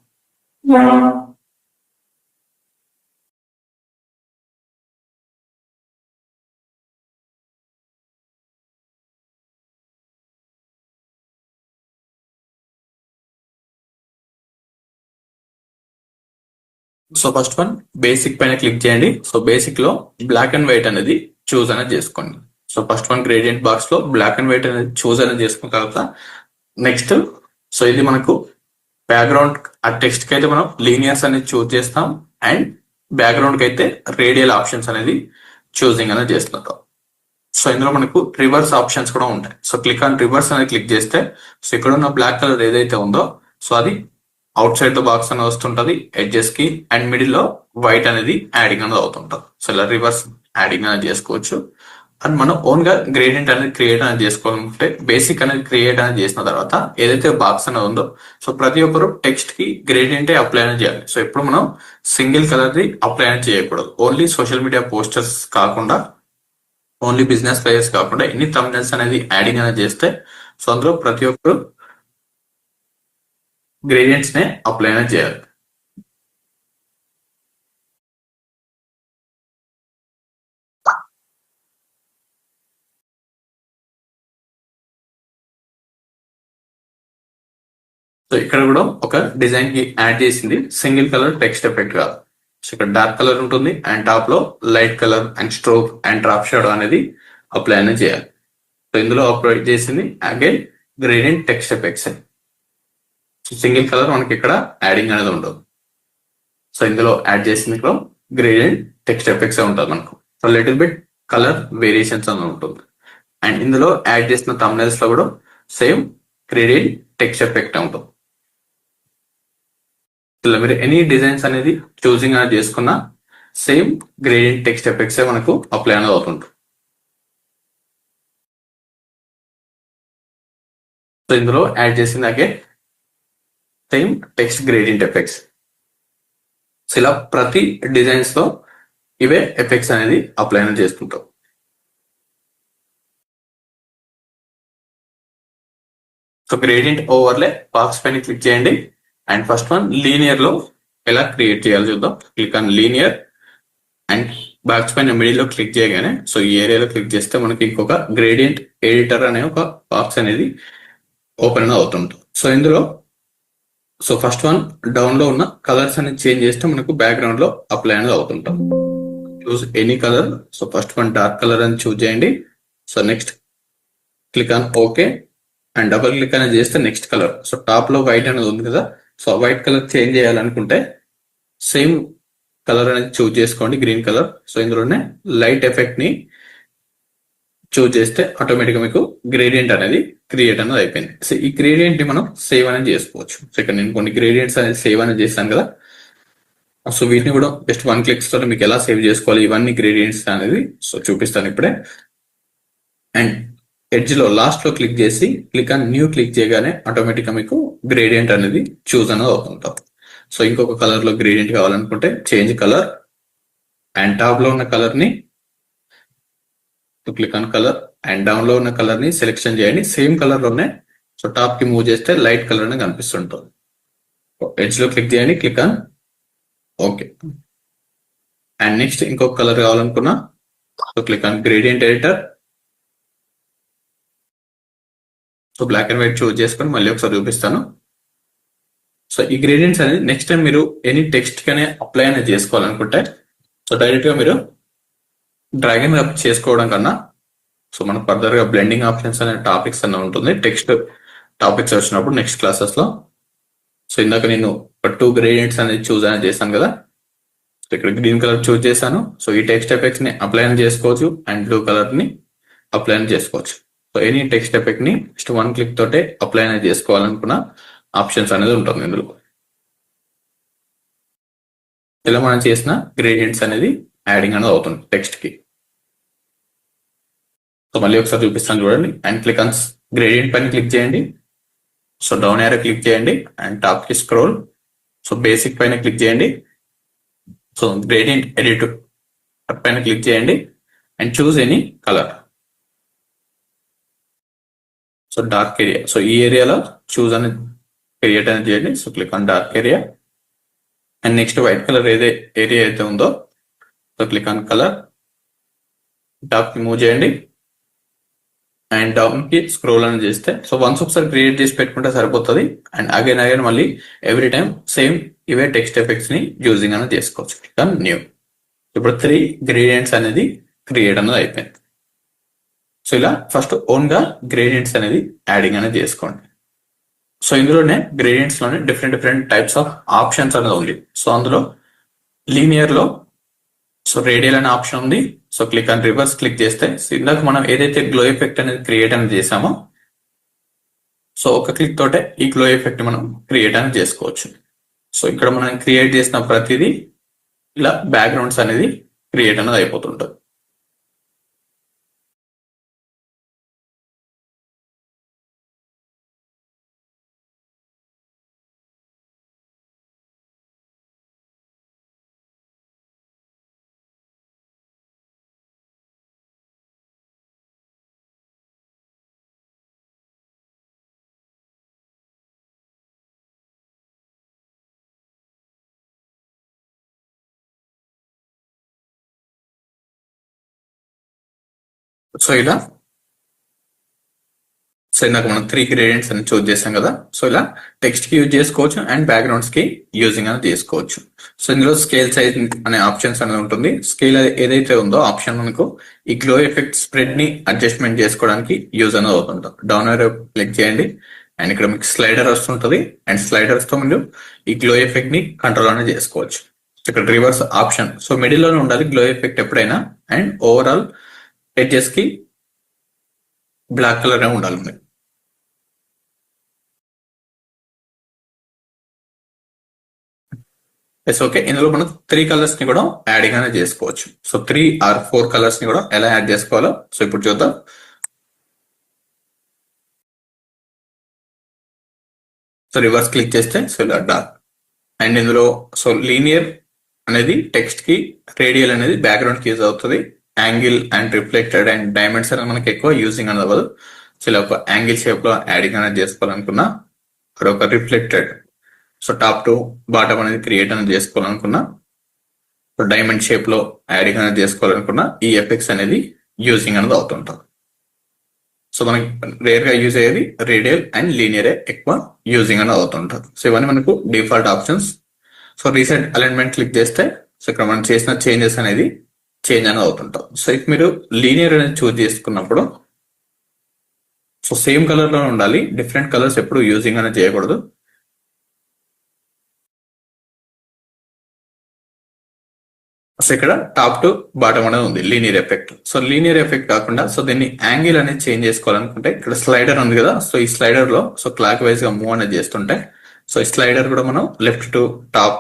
సో ఫస్ట్ వన్ బేసిక్ పైన క్లిక్ చేయండి. సో బేసిక్ లో బ్లాక్ అండ్ వైట్ అనేది చూస్ అనేది చేసుకోండి. So first one gradient box లో బ్లాక్ అండ్ వైట్ అనేది చూస్ అనేది చేసుకున్న తర్వాత నెక్స్ట్ సో ఇది మనకు బ్యాక్గ్రౌండ్ ఆ టెక్స్ట్ కి అయితే మనం లీనియర్స్ అనేది చూస్ చేస్తాం అండ్ బ్యాక్గ్రౌండ్ కి అయితే రేడియల్ ఆప్షన్స్ అనేది చూసింగ్ అనేది చేస్తుంటాం. సో ఇందులో మనకు రివర్స్ ఆప్షన్స్ కూడా ఉంటాయి. సో క్లిక్ ఆన్ రివర్స్ అనేది క్లిక్ చేస్తే సో ఇక్కడ ఉన్న బ్లాక్ కలర్ ఏదైతే ఉందో సో అది అవుట్ సైడ్ ద బాక్స్ అనేది వస్తుంటది ఎడ్జెస్ కి అండ్ మిడిల్ లో వైట్ అనేది యాడింగ్ అనేది అవుతుంటది. సో ఇలా రివర్స్ యాడింగ్ అనేది చేసుకోవచ్చు. అండ్ మనం ఓన్ గా గ్రేడియంట్ అనేది క్రియేట్ అనేది చేసుకోవాలనుకుంటే బేసిక్ అనేది క్రియేట్ అనేది చేసిన తర్వాత ఏదైతే బాక్స్ అనేది ఉందో సో ప్రతి ఒక్కరు టెక్స్ట్ కి గ్రేడియంట్ అప్లై అనేది చేయాలి. సో ఎప్పుడు మనం సింగిల్ కలర్ ది అప్లై అనేది చేయకూడదు. ఓన్లీ సోషల్ మీడియా పోస్టర్స్ కాకుండా ఓన్లీ బిజినెస్ ప్లేయర్స్ కాకుండా ఎన్ని థంబ్నెయిల్స్ అనేది యాడింగ్ అనేది చేస్తే సో అందులో ప్రతి ఒక్కరు గ్రేడియంట్స్ నే అప్లై అనేది చేయాలి. సో ఇక్కడ కూడా ఒక డిజైన్ కి యాడ్ చేసింది సింగిల్ కలర్ టెక్స్ట్ ఎఫెక్ట్ కాదు. సో ఇక్కడ డార్క్ కలర్ ఉంటుంది అండ్ టాప్ లో light colour and stroke and drop shadow అనేది అప్లై అనేది చేయాలి. సో ఇందులో అప్లై చేసింది again gradient text effects. Single colour మనకి ఇక్కడ యాడింగ్ అనేది ఉండదు. సో ఇందులో యాడ్ చేసి మీకు గ్రేడియంట్ టెక్స్ట్ ఎఫెక్ట్స్ ఉంటుంది మనకు. So little bit colour variations అని ఉంటుంది. అండ్ ఇందులో యాడ్ చేసిన thumbnails లో కూడా సేమ్ గ్రేడియంట్ టెక్స్ట్ ఎఫెక్ట్ ఉంటుంది. ఇలా మీరు ఎనీ డిజైన్స్ అనేది చూసింగ్ అనేది చేసుకున్న సేమ్ గ్రేడియంట్ టెక్స్ట్ ఎఫెక్ట్స్ మనకు అప్లై అనేది అవుతుంది. సో ఇందులో యాడ్ చేసిందాకే same text gradient effects. So ఇలా ప్రతి డిజైన్స్ లో ఇవే ఎఫెక్ట్స్ అనేది అప్లై అనేది చేసుకుంటాం. సో గ్రేడియంట్ ఓవర్లే బాక్స్ పైన క్లిక్ చేయండి. అండ్ ఫస్ట్ వన్ లీనియర్ లో ఎలా క్రియేట్ చేయాలో చూద్దాం. Click on linear and box పైన మిడిల్ లో క్లిక్ చేయగానే సో ఈ ఏరియాలో క్లిక్ చేస్తే మనకి ఇంకొక గ్రేడియంట్ ఎడిటర్ అనే ఒక బాక్స్ అనేది ఓపెన్ అవుతుంది. సో ఇందులో సో ఫస్ట్ వన్ డౌన్ లో ఉన్న కలర్స్ అనేది చేంజ్ చేస్తే మనకు బ్యాక్గ్రౌండ్ లో అప్లై అనేది అవుతుంటాం. Choose any colour. So first one dark colour అని చూస్ చేయండి. So next click on okay and double click అనేది చేస్తే నెక్స్ట్ కలర్. సో టాప్ లో వైట్ అనేది ఉంది కదా, సో వైట్ కలర్ చేంజ్ చేయాలనుకుంటే సేమ్ కలర్ అనేది చూస్ చేసుకోండి, గ్రీన్ కలర్. సో ఇందులోనే లైట్ ఎఫెక్ట్ ని చూస్ చేస్తే ఆటోమేటిక్ గా మీకు గ్రేడియంట్ అనేది క్రియేట్ అనేది అయిపోయింది. సో ఈ గ్రేడియంట్ ని మనం సేవ్ అనేది చేసుకోవచ్చు. సో ఇక్కడ నేను కొన్ని గ్రేడియంట్స్ అనేది సేవ్ అనేది చేస్తాను కదా, సో వీటిని కూడా జస్ట్ 1 క్లిక్స్ తో మీకు ఎలా సేవ్ చేసుకోవాలి ఇవన్నీ గ్రేడియంట్స్ అనేది సో చూపిస్తాను ఇప్పుడే. అండ్ ఎడ్జ్ లో లాస్ట్ లో క్లిక్ చేసి క్లిక్ ఆన్ న్యూ క్లిక్ చేయగానే ఆటోమేటిక్ గా మీకు గ్రేడియంట్ అనేది చూస్ అనేది అవుతుంటాం. సో ఇంకొక కలర్ లో గ్రేడియంట్ కావాలనుకుంటే చేంజ్ కలర్ అండ్ టాప్ లో ఉన్న కలర్ ని click on colour and down లో ఉన్న కలర్ ని సెలెక్షన్ చేయండి. సేమ్ కలర్ లోనే సో టాప్ కి మూవ్ చేస్తే లైట్ కలర్ అనేది కనిపిస్తుంటుంది. ఎడ్జ్ లో క్లిక్ చేయండి, click on okay. And next ఇంకొక కలర్ కావాలనుకున్నా so click on gradient editor. So black and white choose చేసుకొని మళ్ళీ ఒకసారి చూపిస్తాను. సో ఈ గ్రేడియంట్స్ అనేది నెక్స్ట్ టైం మీరు ఎనీ టెక్స్ట్ కనే అప్లై అనేది చేసుకోవాలనుకుంటే సో డైరెక్ట్ గా మీరు డ్రాగ్ అండ్ డ్రాప్ చేసుకోవడం కన్నా సో మనకు ఫర్దర్ గా బ్లెండింగ్ ఆప్షన్స్ అనే టాపిక్స్ అన్న ఉంటుంది టెక్స్ట్ టాపిక్స్ వచ్చినప్పుడు నెక్స్ట్ క్లాసెస్ లో. సో ఇందాక నేను 2 గ్రేడియంట్స్ అనేది చూస్ అనేది చేశాను కదా, సో ఇక్కడ గ్రీన్ కలర్ చూస్ చేశాను. సో ఈ టెక్స్ట్ ఎఫెక్ట్స్ ని అప్లై అని చేసుకోవచ్చు అండ్ బ్లూ కలర్ ని అప్లై అని చేసుకోవచ్చు. సో ఎనీ టెక్స్ట్ ఎఫెక్ట్ ని జస్ట్ 1 క్లిక్ తోటే అప్లై అనేది చేసుకోవాలనుకున్న ఆప్షన్స్ అనేది ఉంటుంది ఇందులో. ఇలా మనం చేసిన గ్రేడియంట్స్ అనేది యాడింగ్ అనేది అవుతుంది టెక్స్ట్ కి. సో మళ్ళీ ఒకసారి చూపిస్తాను చూడండి. అండ్ క్లిక్ ఆన్ గ్రేడియంట్ పైన క్లిక్ చేయండి. సో డౌన్ ఏరో క్లిక్ చేయండి అండ్ టాప్ కి స్క్రోల్. సో బేసిక్ పైన క్లిక్ చేయండి. సో గ్రేడియంట్ ఎడిటర్ పైన క్లిక్ చేయండి and choose any colour. So dark area, so ఈ ఏరియాలో చూస్ అని క్రియేట్ అనేది చేయండి. So click on dark area and next white colour area అయితే ఉందో so click on colour, top కి మూవ్ చేయండి అండ్ డౌన్ కి స్క్రోల్ అని చేస్తే సో వన్స్ ఒకసారి క్రియేట్ చేసి పెట్టుకుంటే సరిపోతుంది. అండ్ అగైన్ మళ్ళీ ఎవ్రీ టైం సేమ్ ఇవే టెక్స్ట్ ఎఫెక్ట్స్ ని యూజింగ్ అనేది చేసుకోవచ్చు. Click on new. ఇప్పుడు 3 గ్రేడియంట్స్ అనేది క్రియేట్ అనేది అయిపోయింది. సో ఇలా ఫస్ట్ ఓన్ గా గ్రేడియంట్స్ అనేది యాడింగ్ అనేది చేసుకోండి. సో ఇందులోనే గ్రేడియంట్స్ లోనే డిఫరెంట్ టైప్స్ ఆఫ్ ఆప్షన్స్ అనేది ఉంది. సో అందులో లీనియర్ లో సో రేడియల్ అనే ఆప్షన్ ఉంది. So click on reverse click చేస్తే ఇందాక మనం ఏదైతే గ్లో ఎఫెక్ట్ అనేది క్రియేట్ అనేది చేసామో సో ఒక క్లిక్ తోటే ఈ గ్లో ఎఫెక్ట్ మనం క్రియేట్ అనేది చేసుకోవచ్చు. సో ఇక్కడ మనం క్రియేట్ చేసిన ప్రతిదీ ఇలా బ్యాక్గ్రౌండ్స్ అనేది క్రియేట్ అనేది అయిపోతుంటుంది. సో ఇలా సో ఇందాక మనం 3 గ్రేడియంట్స్ అని చూస్ చేసాం కదా, సో ఇలా టెక్స్ట్ కి యూజ్ చేసుకోవచ్చు అండ్ బ్యాక్గ్రౌండ్స్ కి యూజింగ్ అనేది చేసుకోవచ్చు. సో ఇందులో స్కేల్ సైజ్ అనే ఆప్షన్స్ అనేది ఉంటుంది. స్కేల్ ఏదైతే ఉందో ఆప్షన్ మనకు ఈ గ్లో ఎఫెక్ట్ స్ప్రెడ్ ని అడ్జస్ట్మెంట్ చేసుకోవడానికి యూజ్ అనేది అవుతుంది. డౌన్ ఏరో క్లిక్ చేయండి అండ్ ఇక్కడ మీకు స్లైడర్ వస్తుంటది అండ్ స్లైడర్స్ తో మీరు ఈ గ్లో ఎఫెక్ట్ ని కంట్రోల్ అనేది చేసుకోవచ్చు. ఇక్కడ రివర్స్ ఆప్షన్. సో మిడిల్ లోనే ఉండాలి గ్లో ఎఫెక్ట్ ఎప్పుడైనా, అండ్ ఓవరాల్ ఎడ్జెస్ కి బ్లాక్ కలర్ ఉండాలి. Yes okay. ఇందులో మనం 3 కలర్స్ ని కూడా యాడింగ్ అనేది చేసుకోవచ్చు. సో 3 ఆర్ 4 కలర్స్ ని కూడా ఎలా యాడ్ చేసుకోవాలో సో ఇప్పుడు చూద్దాం. సో రివర్స్ క్లిక్ చేస్తే సో ఇలా డార్క్, అండ్ ఇందులో సో లీనియర్ అనేది టెక్స్ట్ కి, రేడియల్ అనేది బ్యాక్గ్రౌండ్ కి యూజ్ అవుతుంది. Angle and reflected and diamonds అనేది మనకి ఎక్కువ యూజింగ్ అనేది అవ్వదు. సో ఇలా ఒక యాంగిల్ షేప్ లో యాడింగ్ అనేది చేసుకోవాలనుకున్నా, ఇక్కడ ఒక reflected so top to bottom అనేది క్రియేట్ అనేది చేసుకోవాలనుకున్నా, డైమండ్ షేప్ లో యాడింగ్ అనేది చేసుకోవాలనుకున్నా ఈ ఎఫెక్ట్స్ అనేది యూజింగ్ అనేది అవుతుంటాం. సో మనకి రేర్ గా యూజ్ అయ్యేది రేడియల్ అండ్ లీనియర్ ఎక్కువ యూజింగ్ అనేది అవుతుంటారు. సో ఇవన్నీ మనకు default options. So recent alignment click చేస్తే సో ఇక్కడ మనం చేసిన చేంజెస్ అనేది చేంజ్ అనేది అవుతుంటాం. సో ఇఫ్ మీరు లీనియర్ అనేది చూజ్ చేసుకున్నప్పుడు సో సేమ్ కలర్ లో ఉండాలి, డిఫరెంట్ కలర్స్ ఎప్పుడు యూజింగ్ అనేది చేయకూడదు. సో ఇక్కడ టాప్ టు బాటమ్ అనేది ఉంది linear effect. So linear effect కాకుండా సో దీన్ని యాంగిల్ అనేది చేంజ్ చేసుకోవాలనుకుంటే ఇక్కడ స్లైడర్ ఉంది కదా, సో ఈ స్లైడర్ లో సో క్లాక్ వైజ్ గా మూవ్ అనేది చేస్తుంటే సో ఈ స్లైడర్ కూడా మనం left to top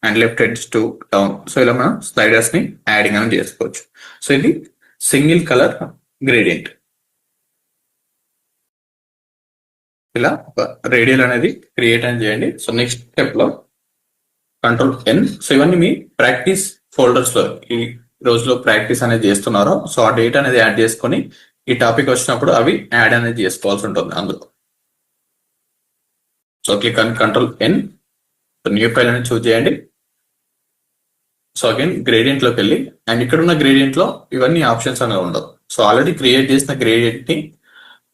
and left edge to down, so ఇలా మనం స్లైడర్స్ ని యాడింగ్ అనేది చేసుకోవచ్చు. సో ఇది సింగిల్ కలర్ గ్రేడియంట్. ఇలా ఒక రేడియల్ అనేది క్రియేట్ అని చేయండి. సో నెక్స్ట్ స్టెప్ లో కంట్రోల్ ఎన్. సో ఇవన్నీ మీ ప్రాక్టీస్ ఫోల్డర్స్ లో ఈ రోజులో ప్రాక్టీస్ అనేది చేస్తున్నారో సో ఆ డేటా అనేది యాడ్ చేసుకొని ఈ టాపిక్ వచ్చినప్పుడు అవి యాడ్ అనేది చేసుకోవాల్సి ఉంటుంది అందులో. సో క్లిక్ అని కంట్రోల్ ఎన్, న్యూ ఫైల్ అనేది చూజ్ చేయండి. సో అగైన్ గ్రేడియంట్ లోకి వెళ్ళి, అండ్ ఇక్కడ ఉన్న గ్రేడియంట్ లో ఇవన్నీ ఆప్షన్స్ అనేవి ఉండవు. సో ఆల్రెడీ క్రియేట్ చేసిన గ్రేడియంట్ ని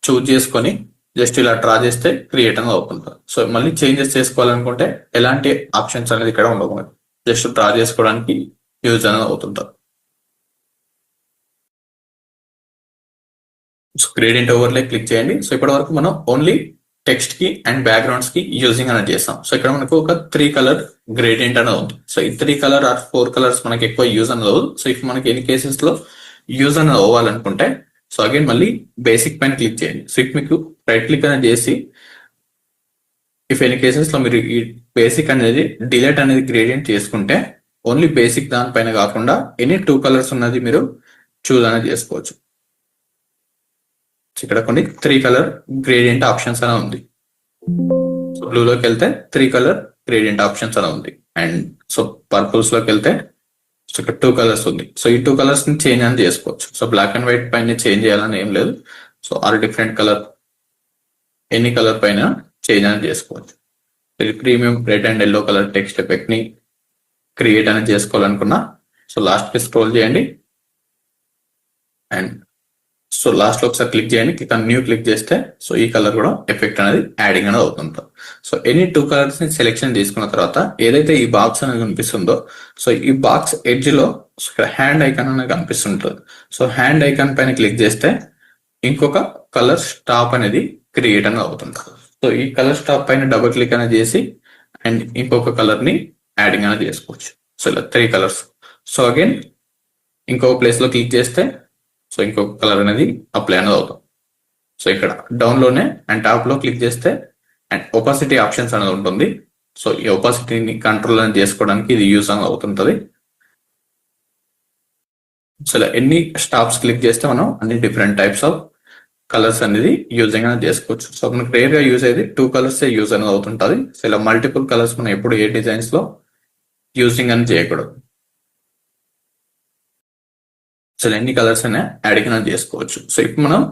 చూజ్ చేసుకొని జస్ట్ ఇలా డ్రా చేస్తే క్రియేట్ అనేది అవుతుంది. సో మళ్ళీ చేంజెస్ చేసుకోవాలనుకుంటే ఎలాంటి ఆప్షన్స్ అనేది ఇక్కడ ఉండవు, జస్ట్ డ్రా చేసుకోవడానికి యూజ్ అనేది అవుతుంటారు. సో గ్రేడియంట్ ఓవర్లే క్లిక్ చేయండి. సో ఇప్పటి వరకు మనం ఓన్లీ టెక్స్ట్ కి అండ్ బ్యాక్గ్రౌండ్స్ కి యూజింగ్ అనేది చేస్తాం. సో ఇక్కడ మనకు ఒక 3 కలర్ గ్రేడియంట్ అనేది ఉంది. సో ఈ 3 కలర్ ఆర్ 4 కలర్స్ మనకి ఎక్కువ యూజ్ అనేది అవ్వదు. సో ఇఫ్ మనకి ఎన్ని కేసెస్ లో యూజ్ అనేది అవ్వాలనుకుంటే సో అగైన్ మళ్ళీ బేసిక్ పైన క్లిక్ చేయండి. సో ఇఫ్ మీకు రైట్ క్లిక్ అనేది చేసి ఇఫ్ ఎనీ కేసెస్ లో మీరు ఈ బేసిక్ అనేది డిలీట్ అనేది గ్రేడియంట్ చేసుకుంటే ఓన్లీ బేసిక్ దానిపైన కాకుండా ఎనీ 2 కలర్స్ ఉన్నది మీరు చూజ్ అనేది చేసుకోవచ్చు. ఇక్కడ కొన్ని 3 కలర్ గ్రేడియంట్ ఆప్షన్స్ అనే ఉంది. సో బ్లూలోకి వెళ్తే 3 కలర్ గ్రేడియంట్ ఆప్షన్స్ అనే ఉంది, అండ్ సో పర్పుల్స్ లోకి వెళ్తే సో ఇక్కడ 2 కలర్స్ ఉంది. సో ఈ 2 కలర్స్ ని చేంజ్ అని చేసుకోవచ్చు. సో బ్లాక్ అండ్ వైట్ పైన చేంజ్ చేయాలని ఏం లేదు. So or different colour any colour పైన చేంజ్ అని చేసుకోవచ్చు. ఇది premium red and yellow colour text effect ని క్రియేట్ అనేది చేసుకోవాలనుకున్నా సో లాస్ట్ కి స్క్రోల్ చేయండి, అండ్ సో లాస్ట్ లో ఒకసారి క్లిక్ చేయండి. క్లిక్ న్యూ క్లిక్ చేస్తే సో ఈ కలర్ కూడా ఎఫెక్ట్ అనేది యాడింగ్ అనేది అవుతుంది. సో ఎనీ 2 కలర్స్ ని సెలెక్షన్ తీసుకున్న తర్వాత ఏదైతే ఈ బాక్స్ అనేది కనిపిస్తుందో సో ఈ బాక్స్ ఎడ్జ్ లో ఇక్కడ హ్యాండ్ ఐకాన్ అనేది కనిపిస్తుంటుంది. సో హ్యాండ్ ఐకాన్ పైన క్లిక్ చేస్తే ఇంకొక కలర్ స్టాప్ అనేది క్రియేట్ అనేది అవుతుంది. సో ఈ కలర్ స్టాప్ పైన డబుల్ క్లిక్ అనేది చేసి అండ్ ఇంకొక కలర్ ని యాడింగ్ అనేది చేసుకోవచ్చు. సో ఇలా 3 కలర్స్. సో అగైన్ ఇంకొక ప్లేస్ లో క్లిక్ చేస్తే సో ఇంకొక కలర్ అనేది అప్లై అనేది అవుతాం. సో ఇక్కడ డౌన్ లోనే అండ్ టాప్ లో క్లిక్ చేస్తే అండ్ ఒపాసిటీ ఆప్షన్స్ అనేది ఉంటుంది. సో ఈ ఒపాసిటీని కంట్రోల్ అనేది చేసుకోవడానికి ఇది యూజ్ అనేది అవుతుంటది. సో ఇలా ఎన్ని స్టాప్స్ క్లిక్ చేస్తే మనం అన్ని డిఫరెంట్ టైప్స్ ఆఫ్ కలర్స్ అనేది యూజింగ్ అనేది చేసుకోవచ్చు. సో మనకు రేర్ గా యూజ్ అయ్యేది 2 కలర్స్ యూజ్ అనేది అవుతుంటది. సో ఇలా మల్టిపుల్ కలర్స్ మనం ఎప్పుడు ఏ డిజైన్స్ లో యూజింగ్ అని చేయకూడదు. సో ఎన్ని కలర్స్ అయినా యాడింగ్ అనేది చేసుకోవచ్చు. సో ఇప్పుడు మనం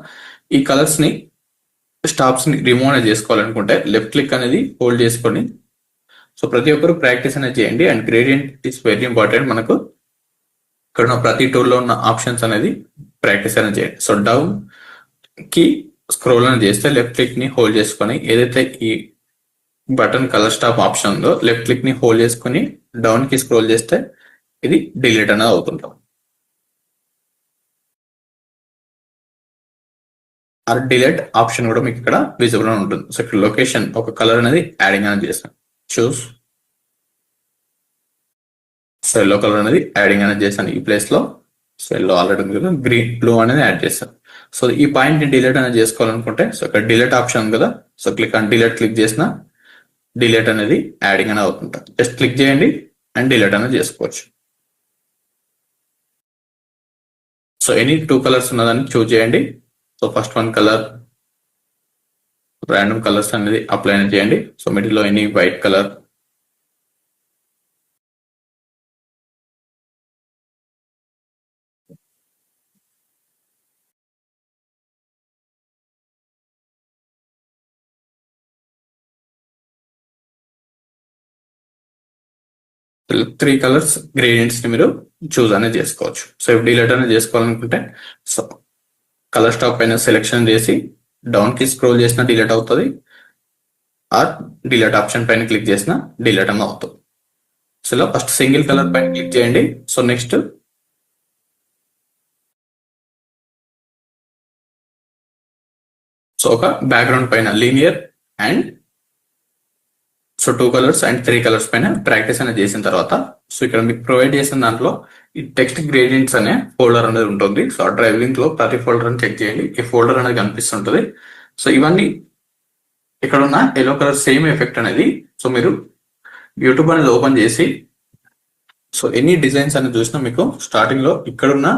ఈ కలర్స్ ని స్టాప్స్ ని రిమూవ్ అనేది చేసుకోవాలనుకుంటే లెఫ్ట్ క్లిక్ అనేది హోల్డ్ చేసుకొని సో ప్రతి ఒక్కరు ప్రాక్టీస్ అనేది చేయండి. And gradient is very important. మనకు ఇక్కడ ఉన్న ప్రతి టూల్ లో ఉన్న ఆప్షన్స్ అనేది ప్రాక్టీస్ అనేది చేయండి. సో డౌన్ కి స్క్రోల్ అనేది చేస్తే లెఫ్ట్ క్లిక్ ని హోల్డ్ చేసుకొని ఏదైతే ఈ బటన్ కలర్ స్టాప్ ఆప్షన్ ఉందో లెఫ్ట్ క్లిక్ ని హోల్డ్ చేసుకొని డౌన్ కి స్క్రోల్ చేస్తే ఇది డిలీట్ అనేది అవుతుంటాం. ఆర్ డిలీట్ ఆప్షన్ కూడా మీకు ఇక్కడ విజిబుల్ గా ఉంటుంది. సో ఇక్కడ లొకేషన్ ఒక కలర్ అనేది యాడింగ్ అనేది చేస్తాం. చూస్ సో ఎల్లో కలర్ అనేది యాడింగ్ అనేది చేశాను ఈ ప్లేస్ లో. సో ఎల్లో ఆల్రెడీ ఉంది కదా, గ్రీన్ బ్లూ అనేది యాడ్ చేశాను. సో ఈ పాయింట్ ని డిలీట్ అనేది చేసుకోవాలనుకుంటే సో ఇక్కడ డిలీట్ ఆప్షన్ ఉంది కదా, so click on delete click చేసిన డిలీట్ అనేది యాడింగ్ అనేది అవుతుంటుంది. జస్ట్ క్లిక్ చేయండి అండ్ డిలీట్ అనేది చేసుకోవచ్చు. సో ఎనీ 2 కలర్స్ ఉన్నదాన్ని చూజ్ చేయండి. So first one colour random colours అనేది అప్లై చేయండి. సో మిడిల్ లో any white colour, three colours gradients ని మీరు చూజ్ అనేది చేసుకోవచ్చు. సో ఇప్పుడు డిలీట్ అనేది చేసుకోవాలనుకుంటే సో కలర్ స్టాప్ పైన సెలెక్షన్ చేసి డౌన్ కి స్క్రోల్ చేసిన డిలీట్ అవుతుంది, ఆర్ డిలీట్ ఆప్షన్ పైన క్లిక్ చేసిన డిలీట్ అని అవుతుంది. సో ఇలా ఫస్ట్ సింగిల్ కలర్ పైన క్లిక్ చేయండి. సో నెక్స్ట్ సో ఒక బ్యాక్గ్రౌండ్ పైన linear and so 2 colours and 3 colours పైన ప్రాక్టీస్ అనేది చేసిన తర్వాత సో ఇక్కడ మీకు ప్రొవైడ్ చేసిన దాంట్లో ఈ టెక్స్ట్ గ్రేడియంట్స్ అనే ఫోల్డర్ అనేది ఉంటుంది. సో ఆ డ్రైవ్ లింక్ లో ప్రతి ఫోల్డర్ అని చెక్ చేయండి, ఈ ఫోల్డర్ అనేది కనిపిస్తుంటుంది. సో ఇవన్నీ ఇక్కడ ఉన్న ఎల్లో కలర్ సేమ్ ఎఫెక్ట్ అనేది సో మీరు యూట్యూబ్ అనేది ఓపెన్ చేసి సో ఎనీ డిజైన్స్ అనేది చూసినా మీకు స్టార్టింగ్ లో ఇక్కడ ఉన్న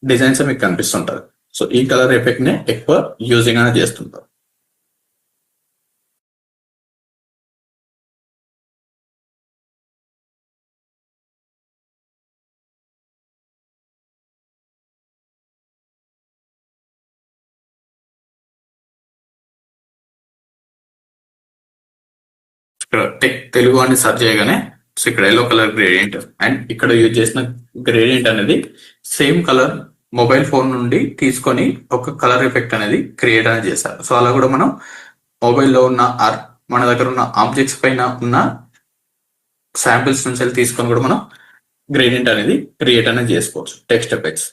డిజైన్స్ మీకు కనిపిస్తుంటారు. సో ఈ కలర్ ఎఫెక్ట్ నే ఎక్కువ యూజింగ్ అనేది చేస్తుంటారు. ఇక్కడ టెక్ తెలుగు అని సెర్చ్ చేయగానే సో ఇక్కడ ఎల్లో కలర్ గ్రేడియంట్ అండ్ ఇక్కడ యూజ్ చేసిన గ్రేడియంట్ అనేది సేమ్ కలర్ మొబైల్ ఫోన్ నుండి తీసుకొని ఒక కలర్ ఎఫెక్ట్ అనేది క్రియేట్ అనేది చేశారు. సో అలా కూడా మనం మొబైల్లో ఉన్న మన దగ్గర ఉన్న ఆబ్జెక్ట్స్ పైన ఉన్న శాంపిల్స్ నుంచి తీసుకొని కూడా మనం గ్రేడియంట్ అనేది క్రియేట్ అనేది చేసుకోవచ్చు టెక్స్ట్ ఎఫెక్ట్స్.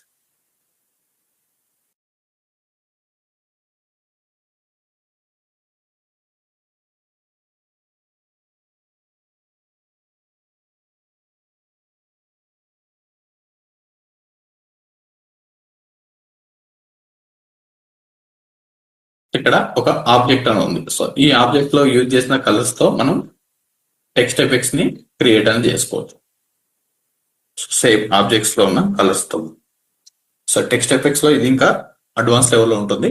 ఇక్కడ ఒక ఆబ్జెక్ట్ అని ఉంది. సో ఈ ఆబ్జెక్ట్ లో యూజ్ చేసిన కలర్స్ తో మనం టెక్స్ట్ ఎఫెక్ట్స్ ని క్రియేట్ అని చేసుకోవచ్చు సేమ్ ఆబ్జెక్ట్స్ లో ఉన్న కలర్స్ తో. సో టెక్స్ట్ ఎఫెక్ట్స్ లో ఇది ఇంకా అడ్వాన్స్ లెవెల్లో ఉంటుంది.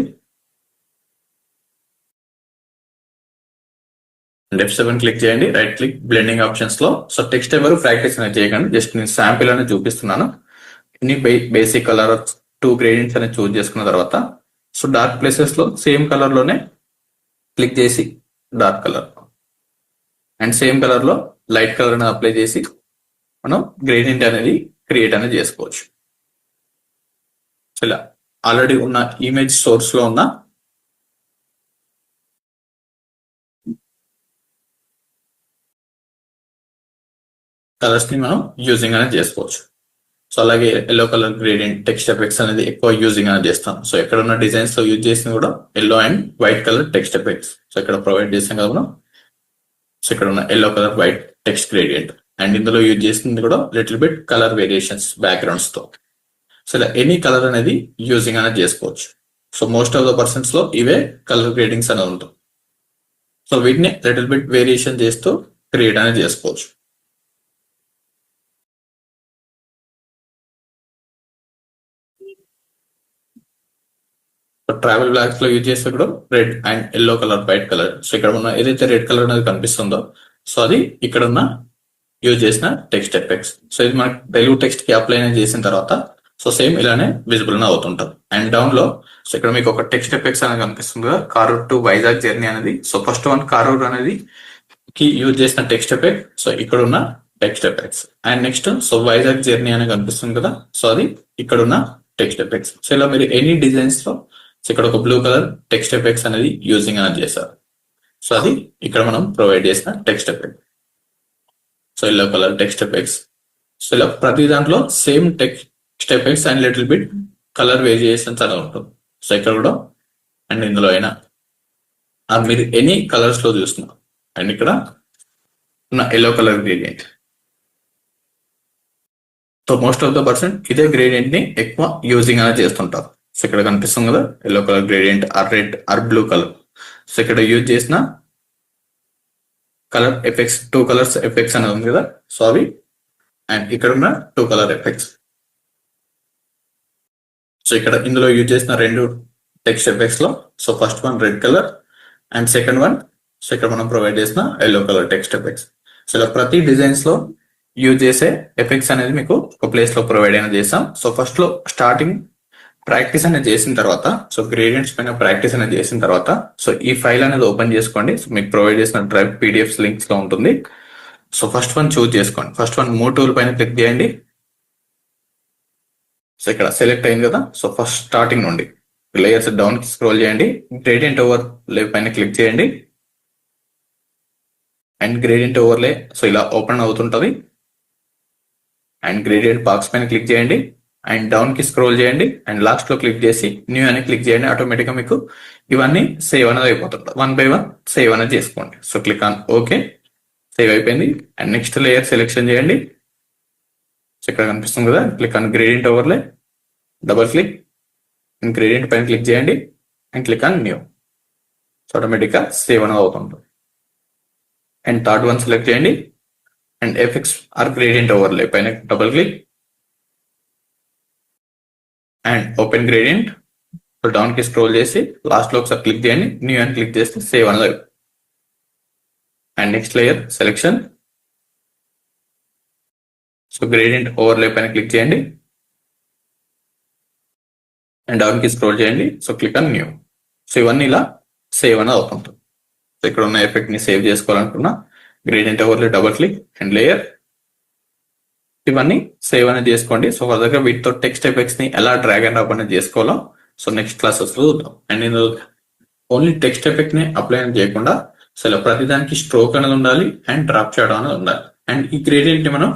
F7 క్లిక్ చేయండి, రైట్ క్లిక్ బ్లెండింగ్ ఆప్షన్స్ లో. సో టెక్స్ట్ ఎవరు ప్రాక్టీస్ అనేది చేయకండి, జస్ట్ నేను శాంపిల్ అనేది చూపిస్తున్నాను. ఇన్ని బేసిక్ కలర్ 2 గ్రేడియంట్స్ అనేది చూస్ చేసుకున్న తర్వాత సో డార్క్ ప్లేసెస్ లో సేమ్ కలర్ లోనే క్లిక్ చేసి dark colour and same colour లో లైట్ కలర్ అనేది అప్లై చేసి మనం గ్రేడియంట్ అనేది క్రియేట్ అనేది చేసుకోవచ్చు. సో ఇలా ఆల్రెడీ ఉన్న ఇమేజ్ సోర్స్ లో ఉన్న కలర్స్ ని మనం యూజింగ్ అనేది చేసుకోవచ్చు. సో అలాగే yellow colour gradient text effects అనేది ఎక్కువ యూజింగ్ అనేది చేస్తాం. సో ఎక్కడ ఉన్న డిజైన్స్ లో యూజ్ చేసిన కూడా yellow and white colour text effects. So ఇక్కడ ప్రొవైడ్ చేసాం కదా మనం. సో ఇక్కడ ఉన్న yellow colour white text gradient and ఇందులో యూజ్ చేసింది కూడా little bit colour variations backgrounds తో. సో ఇలా ఎనీ కలర్ అనేది యూజింగ్ అనేది చేసుకోవచ్చు. So most of the persons లో ఇవే కలర్ గ్రేడింగ్స్ అనేది ఉంటాయి. సో వీటిని లిటిల్ బిట్ వేరియేషన్ చేస్తూ క్రియేట్ అనేది చేసుకోవచ్చు. ట్రావెల్ బ్లాక్స్ లో యూజ్ చేస్తే కూడా red and yellow colour white colour. So ఇక్కడ ఉన్న ఏదైతే రెడ్ కలర్ అనేది కనిపిస్తుందో సో అది ఇక్కడ ఉన్న యూజ్ చేసిన టెక్స్ట్ ఎఫెక్ట్స్. సో ఇది మనకి తెలుగు టెక్స్ట్ కి అప్లై చేసిన తర్వాత సో సేమ్ ఇలానే విజిబుల్ అవుతుంటారు. అండ్ డౌన్ లో సో ఇక్కడ మీకు ఒక టెక్స్ట్ ఎఫెక్ట్స్ అనేది కనిపిస్తుంది కదా, కారూర్ టు వైజాగ్ జర్నీ అనేది. సో ఫస్ట్ వన్ కారూర్ అనేది కి యూజ్ చేసిన టెక్స్ట్ ఎఫెక్ట్. సో ఇక్కడ ఉన్న text effects and next so Vizag journey అనేది కనిపిస్తుంది కదా, సో అది ఇక్కడ ఉన్న టెక్స్ట్ ఎఫెక్ట్స్. సో ఇలా మీరు ఎనీ డిజైన్స్ లో సో ఇక్కడ ఒక బ్లూ కలర్ టెక్స్ట్ ఎఫెక్ట్స్ అనేది యూజింగ్ అనేది చేశారు. సో అది ఇక్కడ మనం ప్రొవైడ్ చేసిన text effect. So yellow colour text effects. So ఇలా ప్రతి దాంట్లో same text effects and little bit colour variations అలా ఉంటుంది. సో ఇక్కడ కూడా అండ్ ఇందులో అయినా మీరు ఎనీ కలర్స్ లో చూస్తున్నారు అండ్ ఇక్కడ ఉన్న yellow colour variant. So most of the person ఇదే గ్రేడియంట్ ని ఎక్కువ యూజింగ్ అనేది చేస్తుంటారు. సో ఇక్కడ కనిపిస్తుంది కదా yellow colour gradient or red or blue colour. So ఇక్కడ యూజ్ చేసిన కలర్ ఎఫెక్ట్స్ 2 కలర్స్ ఎఫెక్ట్స్ అనేది ఉంది కదా, సో అవి అండ్ ఇక్కడ ఉన్న 2 కలర్ ఎఫెక్ట్స్. సో ఇక్కడ ఇందులో యూజ్ చేసిన 2 టెక్స్ట్ ఎఫెక్ట్స్ లో so first one red colour and second one so ఇక్కడ మనం ప్రొవైడ్ చేసిన yellow colour text effects. So ఇలా ప్రతి డిజైన్స్ లో యూజ్ చేసే ఎఫెక్ట్స్ అనేది మీకు ఒక ప్లేస్ లో ప్రొవైడ్ అయినా చేస్తాం. సో ఫస్ట్ లో స్టార్టింగ్ ప్రాక్టీస్ అనేది చేసిన తర్వాత సో గ్రేడియంట్స్ పైన ప్రాక్టీస్ అనేది చేసిన తర్వాత సో ఈ ఫైల్ అనేది ఓపెన్ చేసుకోండి. సో మీకు ప్రొవైడ్ చేసిన డ్రైవ్ పీడిఎఫ్స్ లింక్స్ లో ఉంటుంది. సో ఫస్ట్ వన్ చూజ్ చేసుకోండి. ఫస్ట్ వన్ మూవ్ టూల్ పైన క్లిక్ చేయండి. సో ఇక్కడ సెలెక్ట్ అయింది కదా, సో ఫస్ట్ స్టార్టింగ్ నుండి లేయర్స్ డౌన్ కి స్క్రోల్ చేయండి. గ్రేడియంట్ ఓవర్ లే పైన క్లిక్ చేయండి అండ్ గ్రేడియంట్ ఓవర్లే సో ఇలా ఓపెన్ అవుతుంటది. అండ్ గ్రేడియంట్ బాక్స్ పైన క్లిక్ చేయండి అండ్ డౌన్ కి స్క్రోల్ చేయండి అండ్ లాస్ట్ లో క్లిక్ చేసి న్యూ అని క్లిక్ చేయండి. ఆటోమేటిక్ గా మీకు ఇవన్నీ సేవ్ అనేది అయిపోతుంది. 1 by 1 సేవ్ అనేది చేసుకోండి. So click on okay, save అయిపోయింది. అండ్ నెక్స్ట్ లేయర్ సెలెక్షన్ చేయండి. సో ఇక్కడ కనిపిస్తుంది కదా, click on gradient overlay, double click and gradient పైన క్లిక్ చేయండి and click on new. So automatic గా సేవ్ అనేది అవుతుంది. అండ్ థర్డ్ వన్ సెలెక్ట్ చేయండి and effects or gradient overlay పైన double click and open gradient. Down కి scroll చేసి last లో ఒకసారి క్లిక్ చేయండి, న్యూ అని క్లిక్ చేస్తే సేవ్ అనేది. And next layer selection, so gradient overlay పైన క్లిక్ చేయండి అండ్ డౌన్ కి స్క్రోల్ చేయండి. So click on new. So ఇవన్నీ ఇలా సేవ్ అనేది అవుతుంది. సో ఇక్కడ ఉన్న ఎఫెక్ట్ ని సేవ్ చేసుకోవాలనుకున్నా gradient overlay double click and layer, ఇవన్నీ సేవ్ అనేది చేసుకోండి. సో వాళ్ళ దగ్గర వీటితో టెక్స్ట్ ఎఫెక్ట్స్ ని ఎలా డ్రాగ్ అండ్ డ్రాప్ అనేది చేసుకోవాలో సో నెక్స్ట్ క్లాసెస్ లో చూద్దాం. అండ్ నేను ఓన్లీ టెక్స్ట్ ఎఫెక్ట్ ని అప్లై చేయకుండా సో ఇలా ప్రతిదానికి స్ట్రోక్ అనేది ఉండాలి అండ్ డ్రాప్ చేయడం అనేది ఉండాలి. అండ్ ఈ గ్రేడియంట్ ని మనం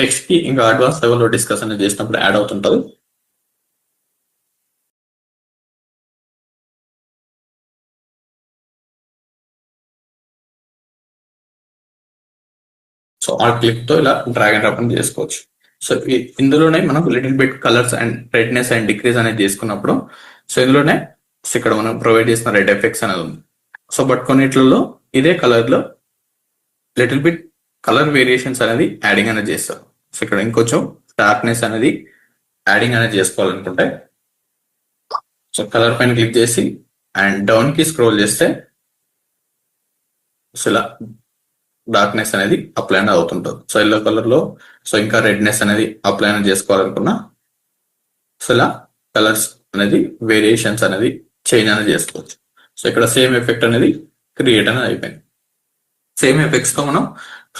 టెక్స్ట్ కి ఇంకా అడ్వాన్స్ లెవెల్లో డిస్కస్ అనేది చేసినప్పుడు యాడ్ అవుతుంటది. సో ఆ క్లిక్ తో ఇలా డ్రాగ్ అండ్ డ్రాప్ అనేది చేసుకోవచ్చు. సో ఇందులోనే మనం little bit colours and redness and decrease అనేది చేసుకున్నప్పుడు సో ఇందులోనే ఇక్కడ మనం ప్రొవైడ్ చేసిన రెడ్ ఎఫెక్ట్స్ అనేది ఉంది. సో బట్ కొన్నిట్లలో ఇదే కలర్ లో లిటిల్ బిట్ కలర్ వేరియేషన్స్ అనేది యాడింగ్ అనేది చేస్తారు. సో ఇక్కడ ఇంకొంచెం డార్క్నెస్ అనేది యాడింగ్ అనేది చేసుకోవాలనుకుంటే సో కలర్ పైన క్లిక్ చేసి అండ్ డౌన్ కి స్క్రోల్ చేస్తే సో ఇలా డార్క్నెస్ అనేది అప్లై అనేది అవుతుంటుంది. సో ఎల్లో కలర్ లో సో ఇంకా రెడ్నెస్ అనేది అప్లై అనేది చేసుకోవాలనుకున్నా సో ఇలా కలర్స్ అనేది వేరియేషన్స్ అనేది చేంజ్ అనేది చేసుకోవచ్చు. సో ఇక్కడ సేమ్ ఎఫెక్ట్ అనేది క్రియేట్ అనేది అయిపోయింది. సేమ్ ఎఫెక్ట్స్ తో మనం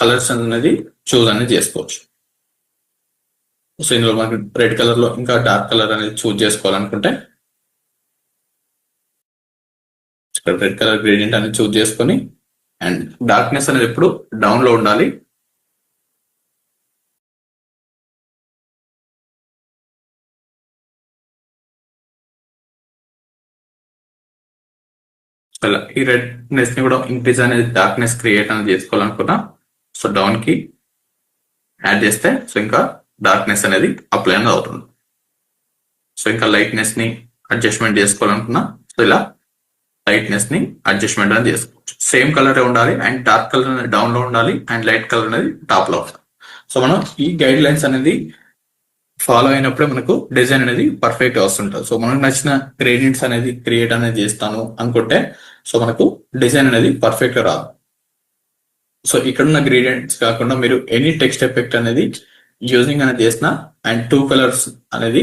కలర్స్ అనేది చూస్ అనేది చేసుకోవచ్చు. సో ఇందులో మనకి రెడ్ కలర్ లో ఇంకా డార్క్ కలర్ అనేది చూస్ చేసుకోవాలనుకుంటే ఇక్కడ రెడ్ కలర్ గ్రేడియంట్ అనేది చూస్ చేసుకొని అండ్ డార్క్నెస్ అనేది ఎప్పుడు డౌన్ లో ఉండాలి. ఈ రెడ్నెస్ ని కూడా ఇంక్రీజ్ అనేది డార్క్నెస్ క్రియేట్ అనేది చేసుకోవాలనుకున్నా సో డౌన్ కి యాడ్ చేస్తే సో ఇంకా డార్క్నెస్ అనేది అప్లై అనేది అవుతుంది. సో ఇంకా లైట్నెస్ ని అడ్జస్ట్మెంట్ చేసుకోవాలనుకున్నా సో ఇలా లైట్నెస్ ని అడ్జస్ట్మెంట్ అనేది చేసుకోవచ్చు. సేమ్ కలర్ ఉండాలి అండ్ డార్క్ కలర్ అనేది డౌన్ లో ఉండాలి అండ్ లైట్ కలర్ అనేది టాప్ లో ఉండాలి. సో మనం ఈ గైడ్ లైన్స్ అనేది ఫాలో అయినప్పుడే మనకు డిజైన్ అనేది పర్ఫెక్ట్ గా వస్తుంటుంది. సో మనకు నచ్చిన గ్రేడియంట్స్ అనేది క్రియేట్ అనేది చేస్తాను అనుకుంటే సో మనకు డిజైన్ అనేది పర్ఫెక్ట్ గా రాదు. సో ఇక్కడ ఉన్న గ్రేడియంట్స్ కాకుండా మీరు ఎనీ టెక్స్ట్ ఎఫెక్ట్ అనేది యూజింగ్ అనేది చేసిన అండ్ 2 కలర్స్ అనేది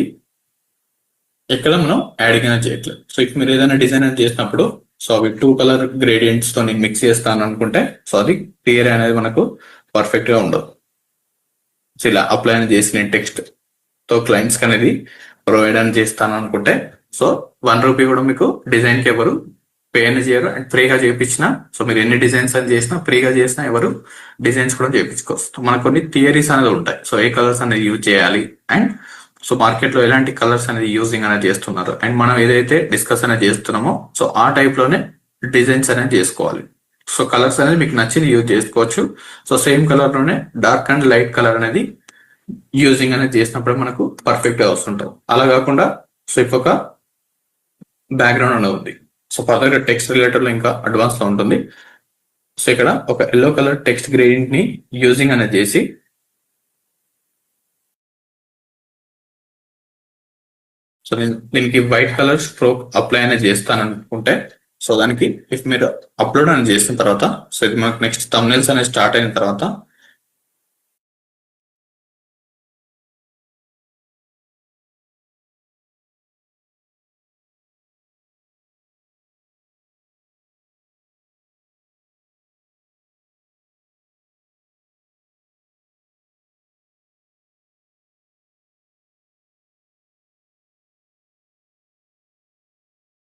ఎక్కడ మనం యాడింగ్ అనేది చేయట్లేదు. సో ఇప్పుడు మీరు ఏదైనా డిజైన్ అనేది చేసినప్పుడు సో అవి 2 కలర్ గ్రేడియంట్స్ తో నేను మిక్స్ చేస్తాను అనుకుంటే సో అది క్లియర్ అనేది మనకు పర్ఫెక్ట్ గా ఉండదు. సో ఇలా అప్లై అనేది చేసిన టెక్స్ట్ తో క్లయింట్స్ అనేది ప్రొవైడ్ అని చేస్తాను అనుకుంటే సో 1 రూపీ కూడా మీకు డిజైన్ కి ఎవరు పే అని చేయరు అండ్ ఫ్రీగా చేయించిన సో మీరు ఎన్ని డిజైన్స్ అని చేసినా ఫ్రీగా చేసినా ఎవరు డిజైన్స్ కూడా చేయించుకోవచ్చు. మనకు కొన్ని థియరీస్ అనేది ఉంటాయి. సో ఏ కలర్స్ అనేది యూజ్ చేయాలి అండ్ సో మార్కెట్ లో ఎలాంటి కలర్స్ అనేది యూజింగ్ అనేది చేస్తున్నారు అండ్ మనం ఏదైతే డిస్కస్ అనేది చేస్తున్నామో సో ఆ టైప్ లోనే డిజైన్స్ అనేది చేసుకోవాలి. సో కలర్స్ అనేది మీకు నచ్చింది యూజ్ చేసుకోవచ్చు. సో సేమ్ కలర్ లోనే డార్క్ అండ్ లైట్ కలర్ అనేది యూజింగ్ అనేది చేసినప్పుడు మనకు పర్ఫెక్ట్ గా వస్తుంటాం. అలా కాకుండా సో ఇప్పుడు ఒక బ్యాక్గ్రౌండ్ అనేది ఉంది. సో ఫర్దర్ గా టెక్స్ట్ రిలేటెడ్ లో ఇంకా అడ్వాన్స్ లో ఉంటుంది. సో ఇక్కడ ఒక ఎల్లో కలర్ టెక్స్ట్ గ్రేడియంట్ ని యూజింగ్ అనేది చేసి సో నేను దీనికి వైట్ కలర్ స్ట్రోక్ అప్లై అనేది చేస్తాను అనుకుంటే సో దానికి ఇఫ్ మీరు అప్లోడ్ అనేది చేసిన తర్వాత సో ఇది మనకు నెక్స్ట్ థంబ్నెయిల్స్ అనేది స్టార్ట్ అయిన తర్వాత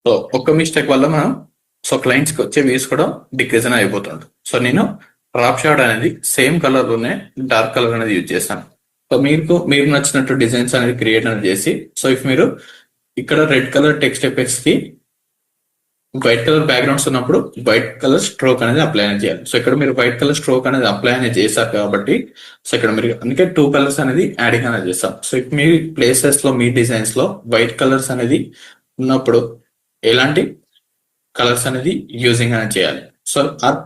సో ఒక్క మిస్టేక్ వల్ల మనం సో క్లయింట్స్ కి వచ్చే వ్యూస్ కూడా డిక్రీజ్ అనేది అయిపోతుంది. సో నేను డ్రాప్ షాడ్ అనేది సేమ్ కలర్ లోనే డార్క్ కలర్ అనేది యూజ్ చేశాను. సో మీరు నచ్చినట్టు డిజైన్స్ అనేది క్రియేట్ అనేది చేసి సో ఇఫ్ మీరు ఇక్కడ రెడ్ కలర్ టెక్స్ట్ ఎఫెక్ట్స్ కి వైట్ కలర్ బ్యాక్గ్రౌండ్స్ ఉన్నప్పుడు వైట్ కలర్ స్ట్రోక్ అనేది అప్లై అనేది చేయాలి. సో ఇక్కడ మీరు వైట్ కలర్ స్ట్రోక్ అనేది అప్లై అనేది చేశారు కాబట్టి సో ఇక్కడ మీరు అందుకే 2 కలర్స్ అనేది యాడింగ్ అనేది చేస్తాం. సో మీ ప్లేసెస్ లో మీ డిజైన్స్ లో వైట్ కలర్స్ అనేది ఉన్నప్పుడు ఎలాంటి కలర్స్ అనేది యూజింగ్ అనేది చేయాలి. సో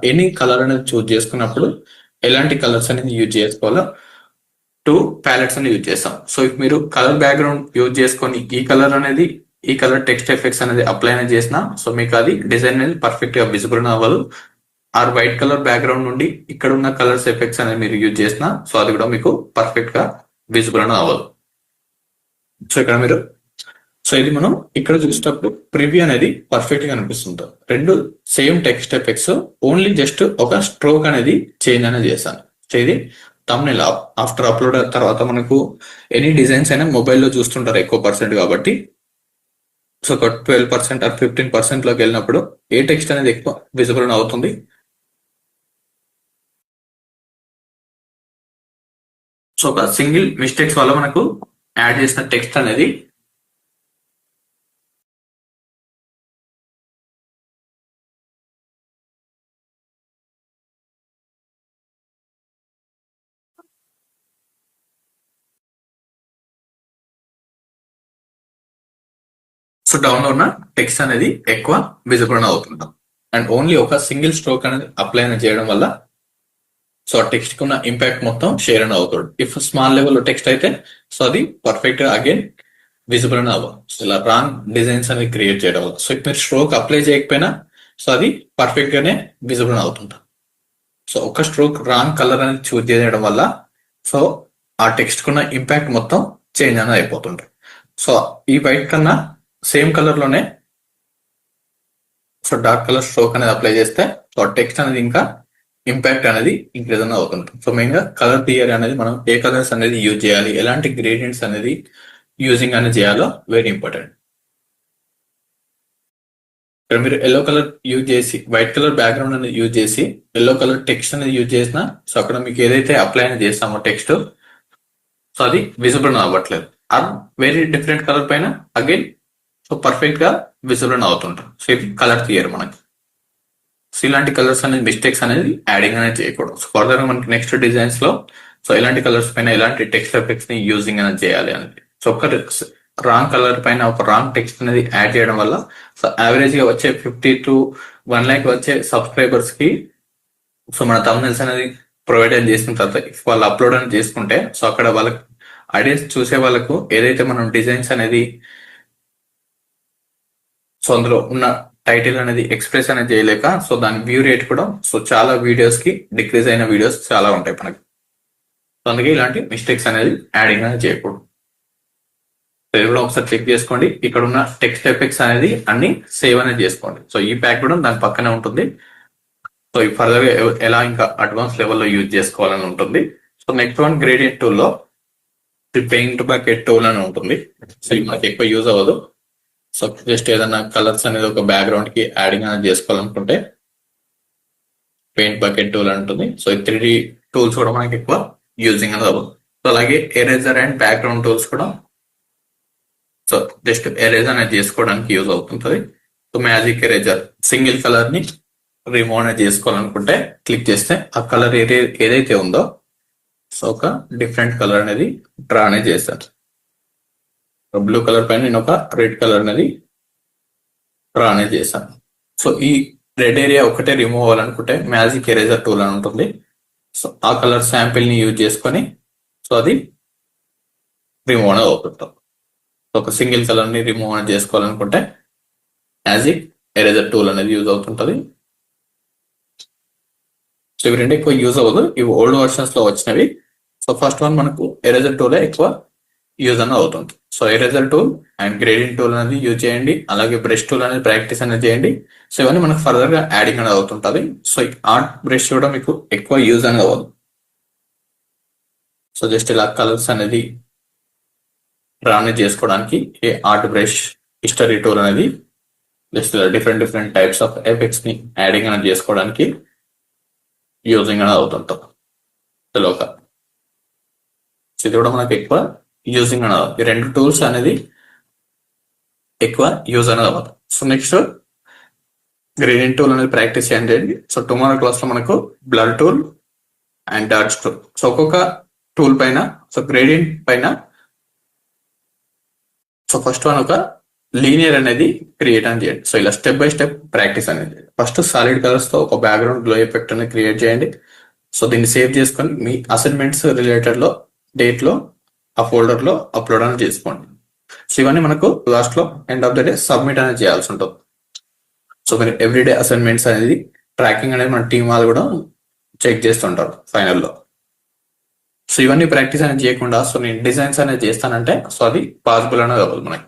ఎనీ కలర్ అనేది చూజ్ చేసుకున్నప్పుడు ఎలాంటి కలర్స్ అనేది యూజ్ చేసుకోవాలో 2 ప్యాలెట్స్ అనేది యూజ్ చేస్తాం. సో ఇఫ్ మీరు కలర్ బ్యాక్గ్రౌండ్ యూజ్ చేసుకొని ఈ కలర్ టెక్స్ట్ ఎఫెక్ట్స్ అనేది అప్లై అనేది చేసినా సో మీకు అది డిజైన్ అనేది పర్ఫెక్ట్ గా విజిబుల్ అవ్వదు. ఆర్ వైట్ కలర్ బ్యాక్గ్రౌండ్ నుండి ఇక్కడ ఉన్న కలర్స్ ఎఫెక్ట్స్ అనేది మీరు యూజ్ చేసినా సో అది కూడా మీకు పర్ఫెక్ట్ గా విజిబుల్ అనేది అవ్వదు. సో ఇక్కడ మీరు సో ఇది మనం ఇక్కడ చూసేటప్పుడు ప్రివ్యూ అనేది పర్ఫెక్ట్ గా అనిపిస్తుంది. 2 same text effects only just ఒక స్ట్రోక్ అనేది చేంజ్ అనేది చేశాను. సో ఇది థంబ్నెయిల్ ఆఫ్టర్ అప్లోడ్ తర్వాత మనకు ఎనీ డిజైన్స్ అయినా మొబైల్లో చూస్తుంటారు ఎక్కువ పర్సెంట్ కాబట్టి సో ఒక 12% ఆర్ 15% లోకి వెళ్ళినప్పుడు ఏ టెక్స్ట్ అనేది ఎక్కువ విజిబుల్ అవుతుంది. సో ఒక సింగిల్ మిస్టేక్స్ వల్ల మనకు యాడ్ చేసిన టెక్స్ట్ అనేది సో డౌన్ లో ఉన్న టెక్స్ట్ అనేది ఎక్కువ విజిబుల్ అవుతుంటాం. అండ్ ఓన్లీ ఒక సింగిల్ స్ట్రోక్ అనేది అప్లై చేయడం వల్ల సో ఆ టెక్స్ట్ కి ఉన్న ఇంపాక్ట్ మొత్తం షేర్ అని అవుతుంది. ఇఫ్ స్మాల్ లెవెల్ టెక్స్ట్ అయితే సో అది పర్ఫెక్ట్ గా అగైన్ విజిబుల్ అని అవ్వాలి. సో ఇలా రాంగ్ డిజైన్స్ అనేది క్రియేట్ చేయడం వల్ల సో ఇఫ్ మీరు స్ట్రోక్ అప్లై చేయకపోయినా సో అది పర్ఫెక్ట్ గానే విజిబుల్ అవుతుంటాం. సో ఒక స్ట్రోక్ రాంగ్ కలర్ అనేది చూజ్ చేయడం వల్ల సో ఆ టెక్స్ట్ కున్న ఇంపాక్ట్ మొత్తం చేంజ్ అనేది అయిపోతుంటాయి. సో ఈ వైట్ కన్నా సేమ్ కలర్ లోనే సో డార్క్ కలర్ స్ట్రోక్ అనేది అప్లై చేస్తే సో టెక్స్ట్ అనేది ఇంకా ఇంపాక్ట్ అనేది ఇంక్రీజ్ అనేది అవుతుంది. సో మెయిన్ గా కలర్ థియరీ అనేది మనం ఏ కలర్స్ అనేది యూజ్ చేయాలి, ఎలాంటి గ్రేడియంట్స్ అనేది యూజింగ్ అనేది చేయాలో వెరీ ఇంపార్టెంట్. ఇక్కడ మీరు ఎల్లో కలర్ యూజ్ చేసి వైట్ కలర్ బ్యాక్గ్రౌండ్ అనేది యూజ్ చేసి ఎల్లో కలర్ టెక్స్ట్ అనేది యూజ్ చేసినా సో అక్కడ మీకు ఏదైతే అప్లై అనేది చేస్తామో టెక్స్ట్ సో అది విజిబుల్ అవ్వట్లేదు. అది వెరీ డిఫరెంట్ కలర్ పైన అగైన్ సో పర్ఫెక్ట్ గా విజిబుల్ అవుతుంటాం. సో ఇది కలర్ థియరీ మనకి. సో ఇలాంటి కలర్స్ అనేది మిస్టేక్స్ అనేది యాడింగ్ అనేది చేయకూడదు. సో ఫర్దర్ మనకి నెక్స్ట్ డిజైన్స్ లో సో ఇలాంటి కలర్స్ పైన ఎలాంటి టెక్స్ట్ ఎఫెక్ట్స్ ని యూజింగ్ అనేది చేయాలి అనేది. సో ఒక రాంగ్ కలర్ పైన ఒక రాంగ్ టెక్స్ట్ అనేది యాడ్ చేయడం వల్ల సో యావరేజ్ గా వచ్చే 50 to 1 lakh వచ్చే సబ్స్క్రైబర్స్ కి సో మన థంబ్నెయిల్స్ అనేది ప్రొవైడ్ చేసిన తర్వాత ఇఫ్ వాళ్ళు అప్లోడ్ అనేది చేసుకుంటే సో అక్కడ వాళ్ళకి ఆడియన్స్ చూసే వాళ్ళకు ఏదైతే మనం డిజైన్స్ అనేది సో అందులో ఉన్న టైటిల్ అనేది ఎక్స్ప్రెస్ అనేది చేయలేక సో దాని వ్యూ రేట్ కూడా సో చాలా వీడియోస్ కి డిక్రీజ్ అయిన వీడియోస్ చాలా ఉంటాయి మనకి. సో అందుకే ఇలాంటి మిస్టేక్స్ అనేది యాడింగ్ అనేది చేయకూడదు. ఇది కూడా ఒకసారి చెక్ చేసుకోండి. ఇక్కడ ఉన్న టెక్స్ట్ ఎఫెక్ట్స్ అనేది అన్ని సేవ్ అనేది చేసుకోండి. సో ఈ ప్యాక్ కూడా దాని పక్కనే ఉంటుంది. సో ఈ ఫర్దర్ ఎలా ఇంకా అడ్వాన్స్ లెవెల్లో యూజ్ చేసుకోవాలని ఉంటుంది. So next one gradient tool లో పెయింట్ బకెట్ టూల్ అని ఉంటుంది. సో ఇది మనకి ఎక్కువ యూజ్ అవ్వదు. సో జస్ట్ ఏదైనా కలర్స్ అనేది ఒక బ్యాక్గ్రౌండ్ కి యాడింగ్ అనేది చేసుకోవాలనుకుంటే పెయింట్ బకెట్ టూల్ ఉంటుంది. సో ఈ 3D టూల్స్ కూడా మనకి ఎక్కువ యూజింగ్ అనేది అవ్వదు. సో అలాగే ఎరేజర్ అండ్ బ్యాక్గ్రౌండ్ టూల్స్ కూడా సో జస్ట్ ఎరేజ్ అనేది చేసుకోవడానికి యూజ్ అవుతుంటది. So magic eraser single colour ని రిమూవ్ అనేది చేసుకోవాలనుకుంటే క్లిక్ చేస్తే ఆ కలర్ ఏదైతే ఉందో సో ఒక డిఫరెంట్ కలర్ అనేది డ్రా అనేది చేస్తాను. బ్లూ కలర్ పైన నేను ఒక రెడ్ కలర్ అనేది డ్రా అనేది చేశాను. సో ఈ రెడ్ ఏరియా ఒకటే రిమూవ్ అవ్వాలనుకుంటే మ్యాజిక్ ఎరేజర్ టూల్ అని ఉంటుంది. సో ఆ కలర్ శాంపిల్ ని యూజ్ చేసుకొని సో అది రిమూవ్ అనేది అవుతుంటాం. ఒక సింగిల్ కలర్ ని రిమూవ్ అనేది చేసుకోవాలనుకుంటే మ్యాజిక్ ఎరేజర్ టూల్ అనేది యూజ్ అవుతుంటది. సో ఇవి రెండు ఎక్కువ యూజ్ అవ్వదు, ఇవి ఓల్డ్ వర్షన్స్ లో వచ్చినవి. సో ఫస్ట్ వన్ మనకు ఎరేజర్ టూల్ ఎక్కువ యూజ్ అనేది అవుతుంది. So eraser tool and grading tool అనేది యూజ్ చేయండి, అలాగే బ్రష్ టూల్ అనేది ప్రాక్టీస్ అనేది చేయండి. సో ఇవన్నీ మనకు ఫర్దర్ గా యాడింగ్ అనేది అవుతుంటది. సో ఆర్ట్ బ్రష్ కూడా మీకు ఎక్కువ యూజ్ అనేది అవ్వదు. సో జస్ట్ ఇలా కలర్స్ అనేది డ్రా అనేది చేసుకోవడానికి ఈ ఆర్ట్ బ్రష్ హిస్టరీ టూల్ అనేది just different types of effects ని యాడింగ్ అనేది చేసుకోవడానికి యూజింగ్ అనేది అవుతుంటాం. తెలియక ఇది కూడా మనకు ఎక్కువ యూజింగ్ అనేది ఈ రెండు టూల్స్ అనేది ఎక్కువ యూజ్ అనేది అవ్వదు. సో నెక్స్ట్ గ్రేడియంట్ టూల్ అనేది ప్రాక్టీస్ చేయండి. సో టుమారో క్లాస్ లో మనకు blur tool and dots tool. So ఒక్కొక్క టూల్ పైన సో గ్రేడియంట్ పైన సో ఫస్ట్ వన్ ఒక లీనియర్ అనేది క్రియేట్ అని చేయండి. సో ఇలా స్టెప్ బై స్టెప్ ప్రాక్టీస్ అనేది. ఫస్ట్ సాలిడ్ కలర్స్ తో ఒక బ్యాక్గ్రౌండ్ గ్లో ఎఫెక్ట్ అనేది క్రియేట్ చేయండి. సో దీన్ని సేవ్ చేసుకొని మీ అసైన్మెంట్స్ రిలేటెడ్ లో డేట్ లో ఆ ఫోల్డర్ లో అప్లోడ్ అనేది చేసుకోండి. సో ఇవన్నీ మనకు లాస్ట్ లో end of the day submit అనేది చేయాల్సి ఉంటుంది. సో మీరు ఎవ్రీడే అసైన్మెంట్స్ అనేది ట్రాకింగ్ అనేది మన టీం వాళ్ళు కూడా చెక్ చేస్తుంటారు ఫైనల్లో. సో ఇవన్నీ ప్రాక్టీస్ అనేది చేయకుండా సో నేను డిజైన్స్ అనేది చేస్తానంటే సో అది పాసిబుల్ అనేది అవ్వదు మనకి.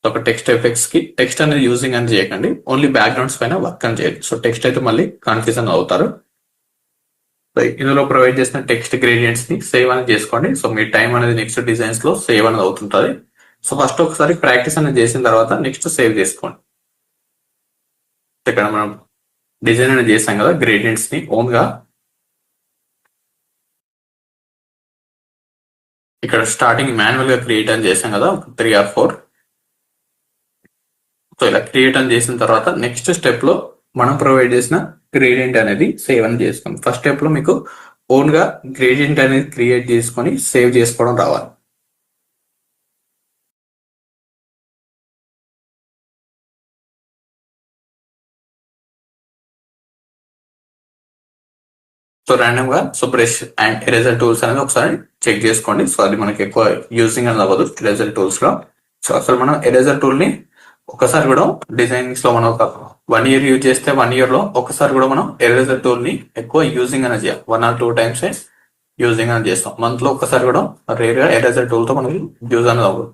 ఒక టెక్స్ట్ ఎఫెక్ట్స్ కి టెక్స్ట్ అనేది యూజింగ్ అని చేయకండి, ఓన్లీ బ్యాక్గ్రౌండ్స్ పైన వర్క్ అని చేయండి. సో టెక్స్ట్ అయితే మళ్ళీ కన్ఫ్యూజన్ అవుతారు. ఇందులో ప్రొవైడ్ చేసిన టెక్స్ట్ గ్రేడియంట్స్ ని సేవ్ అనేది చేసుకోండి. సో మీ టైం అనేది నెక్స్ట్ డిజైన్స్ లో సేవ్ అనేది అవుతుంటుంది. సో ఫస్ట్ ఒకసారి ప్రాక్టీస్ అనేది చేసిన తర్వాత నెక్స్ట్ సేవ్ చేసుకోండి. ఇక్కడ మనం డిజైన్ అనేది చేసాం కదా గ్రేడియంట్స్ ని ఓన్ గా ఇక్కడ స్టార్టింగ్ మాన్యువల్ గా క్రియేట్ అని చేసాం కదా 3 or 4. సో ఇలా క్రియేట్ అని చేసిన తర్వాత నెక్స్ట్ స్టెప్ లో మనం ప్రొవైడ్ చేసిన గ్రేడియంట్ అనేది సేవ్ అని చేసుకోండి. ఫస్ట్ స్టెప్ లో మీకు ఓన్ గా గ్రేడియంట్ అనేది క్రియేట్ చేసుకొని సేవ్ చేసుకోవడం రావాలి. సో ర్యాండమ్ గా so brush and eraser tools అనేది ఒకసారి చెక్ చేసుకోండి. సో అది మనకి ఎక్కువ యూజింగ్ అనేది అవ్వదు ఎరేజర్ టూల్స్ లో. సో అసలు మనం ఎరేజర్ టూల్ ని ఒకసారి కూడా డిజైనింగ్స్ లో మనం ఒక 1 year యూజ్ చేస్తే 1 year లో ఒకసారి కూడా మనం ఎరేజర్ టూల్ ని ఎక్కువ యూజింగ్ అనేది చేయాలి. 1 or 2 times యూజింగ్ అనేది చేస్తాం. మంత్ లో ఒకసారి కూడా రేర్ గా ఎరేజర్ టూల్ తో మనకి యూజ్ అనేది అవ్వదు.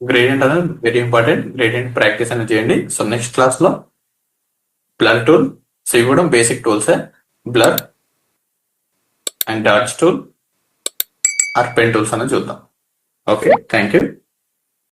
గ్రేడియంట్ అనేది వెరీ ఇంపార్టెంట్, గ్రేడియంట్ ప్రాక్టీస్ అనేది చేయండి. సో నెక్స్ట్ క్లాస్ లో బ్లర్ టూల్, సో ఇవి కూడా బేసిక్ టూల్సే, blur and dots tool or pen tools అనేది చూద్దాం. Okay, thank you.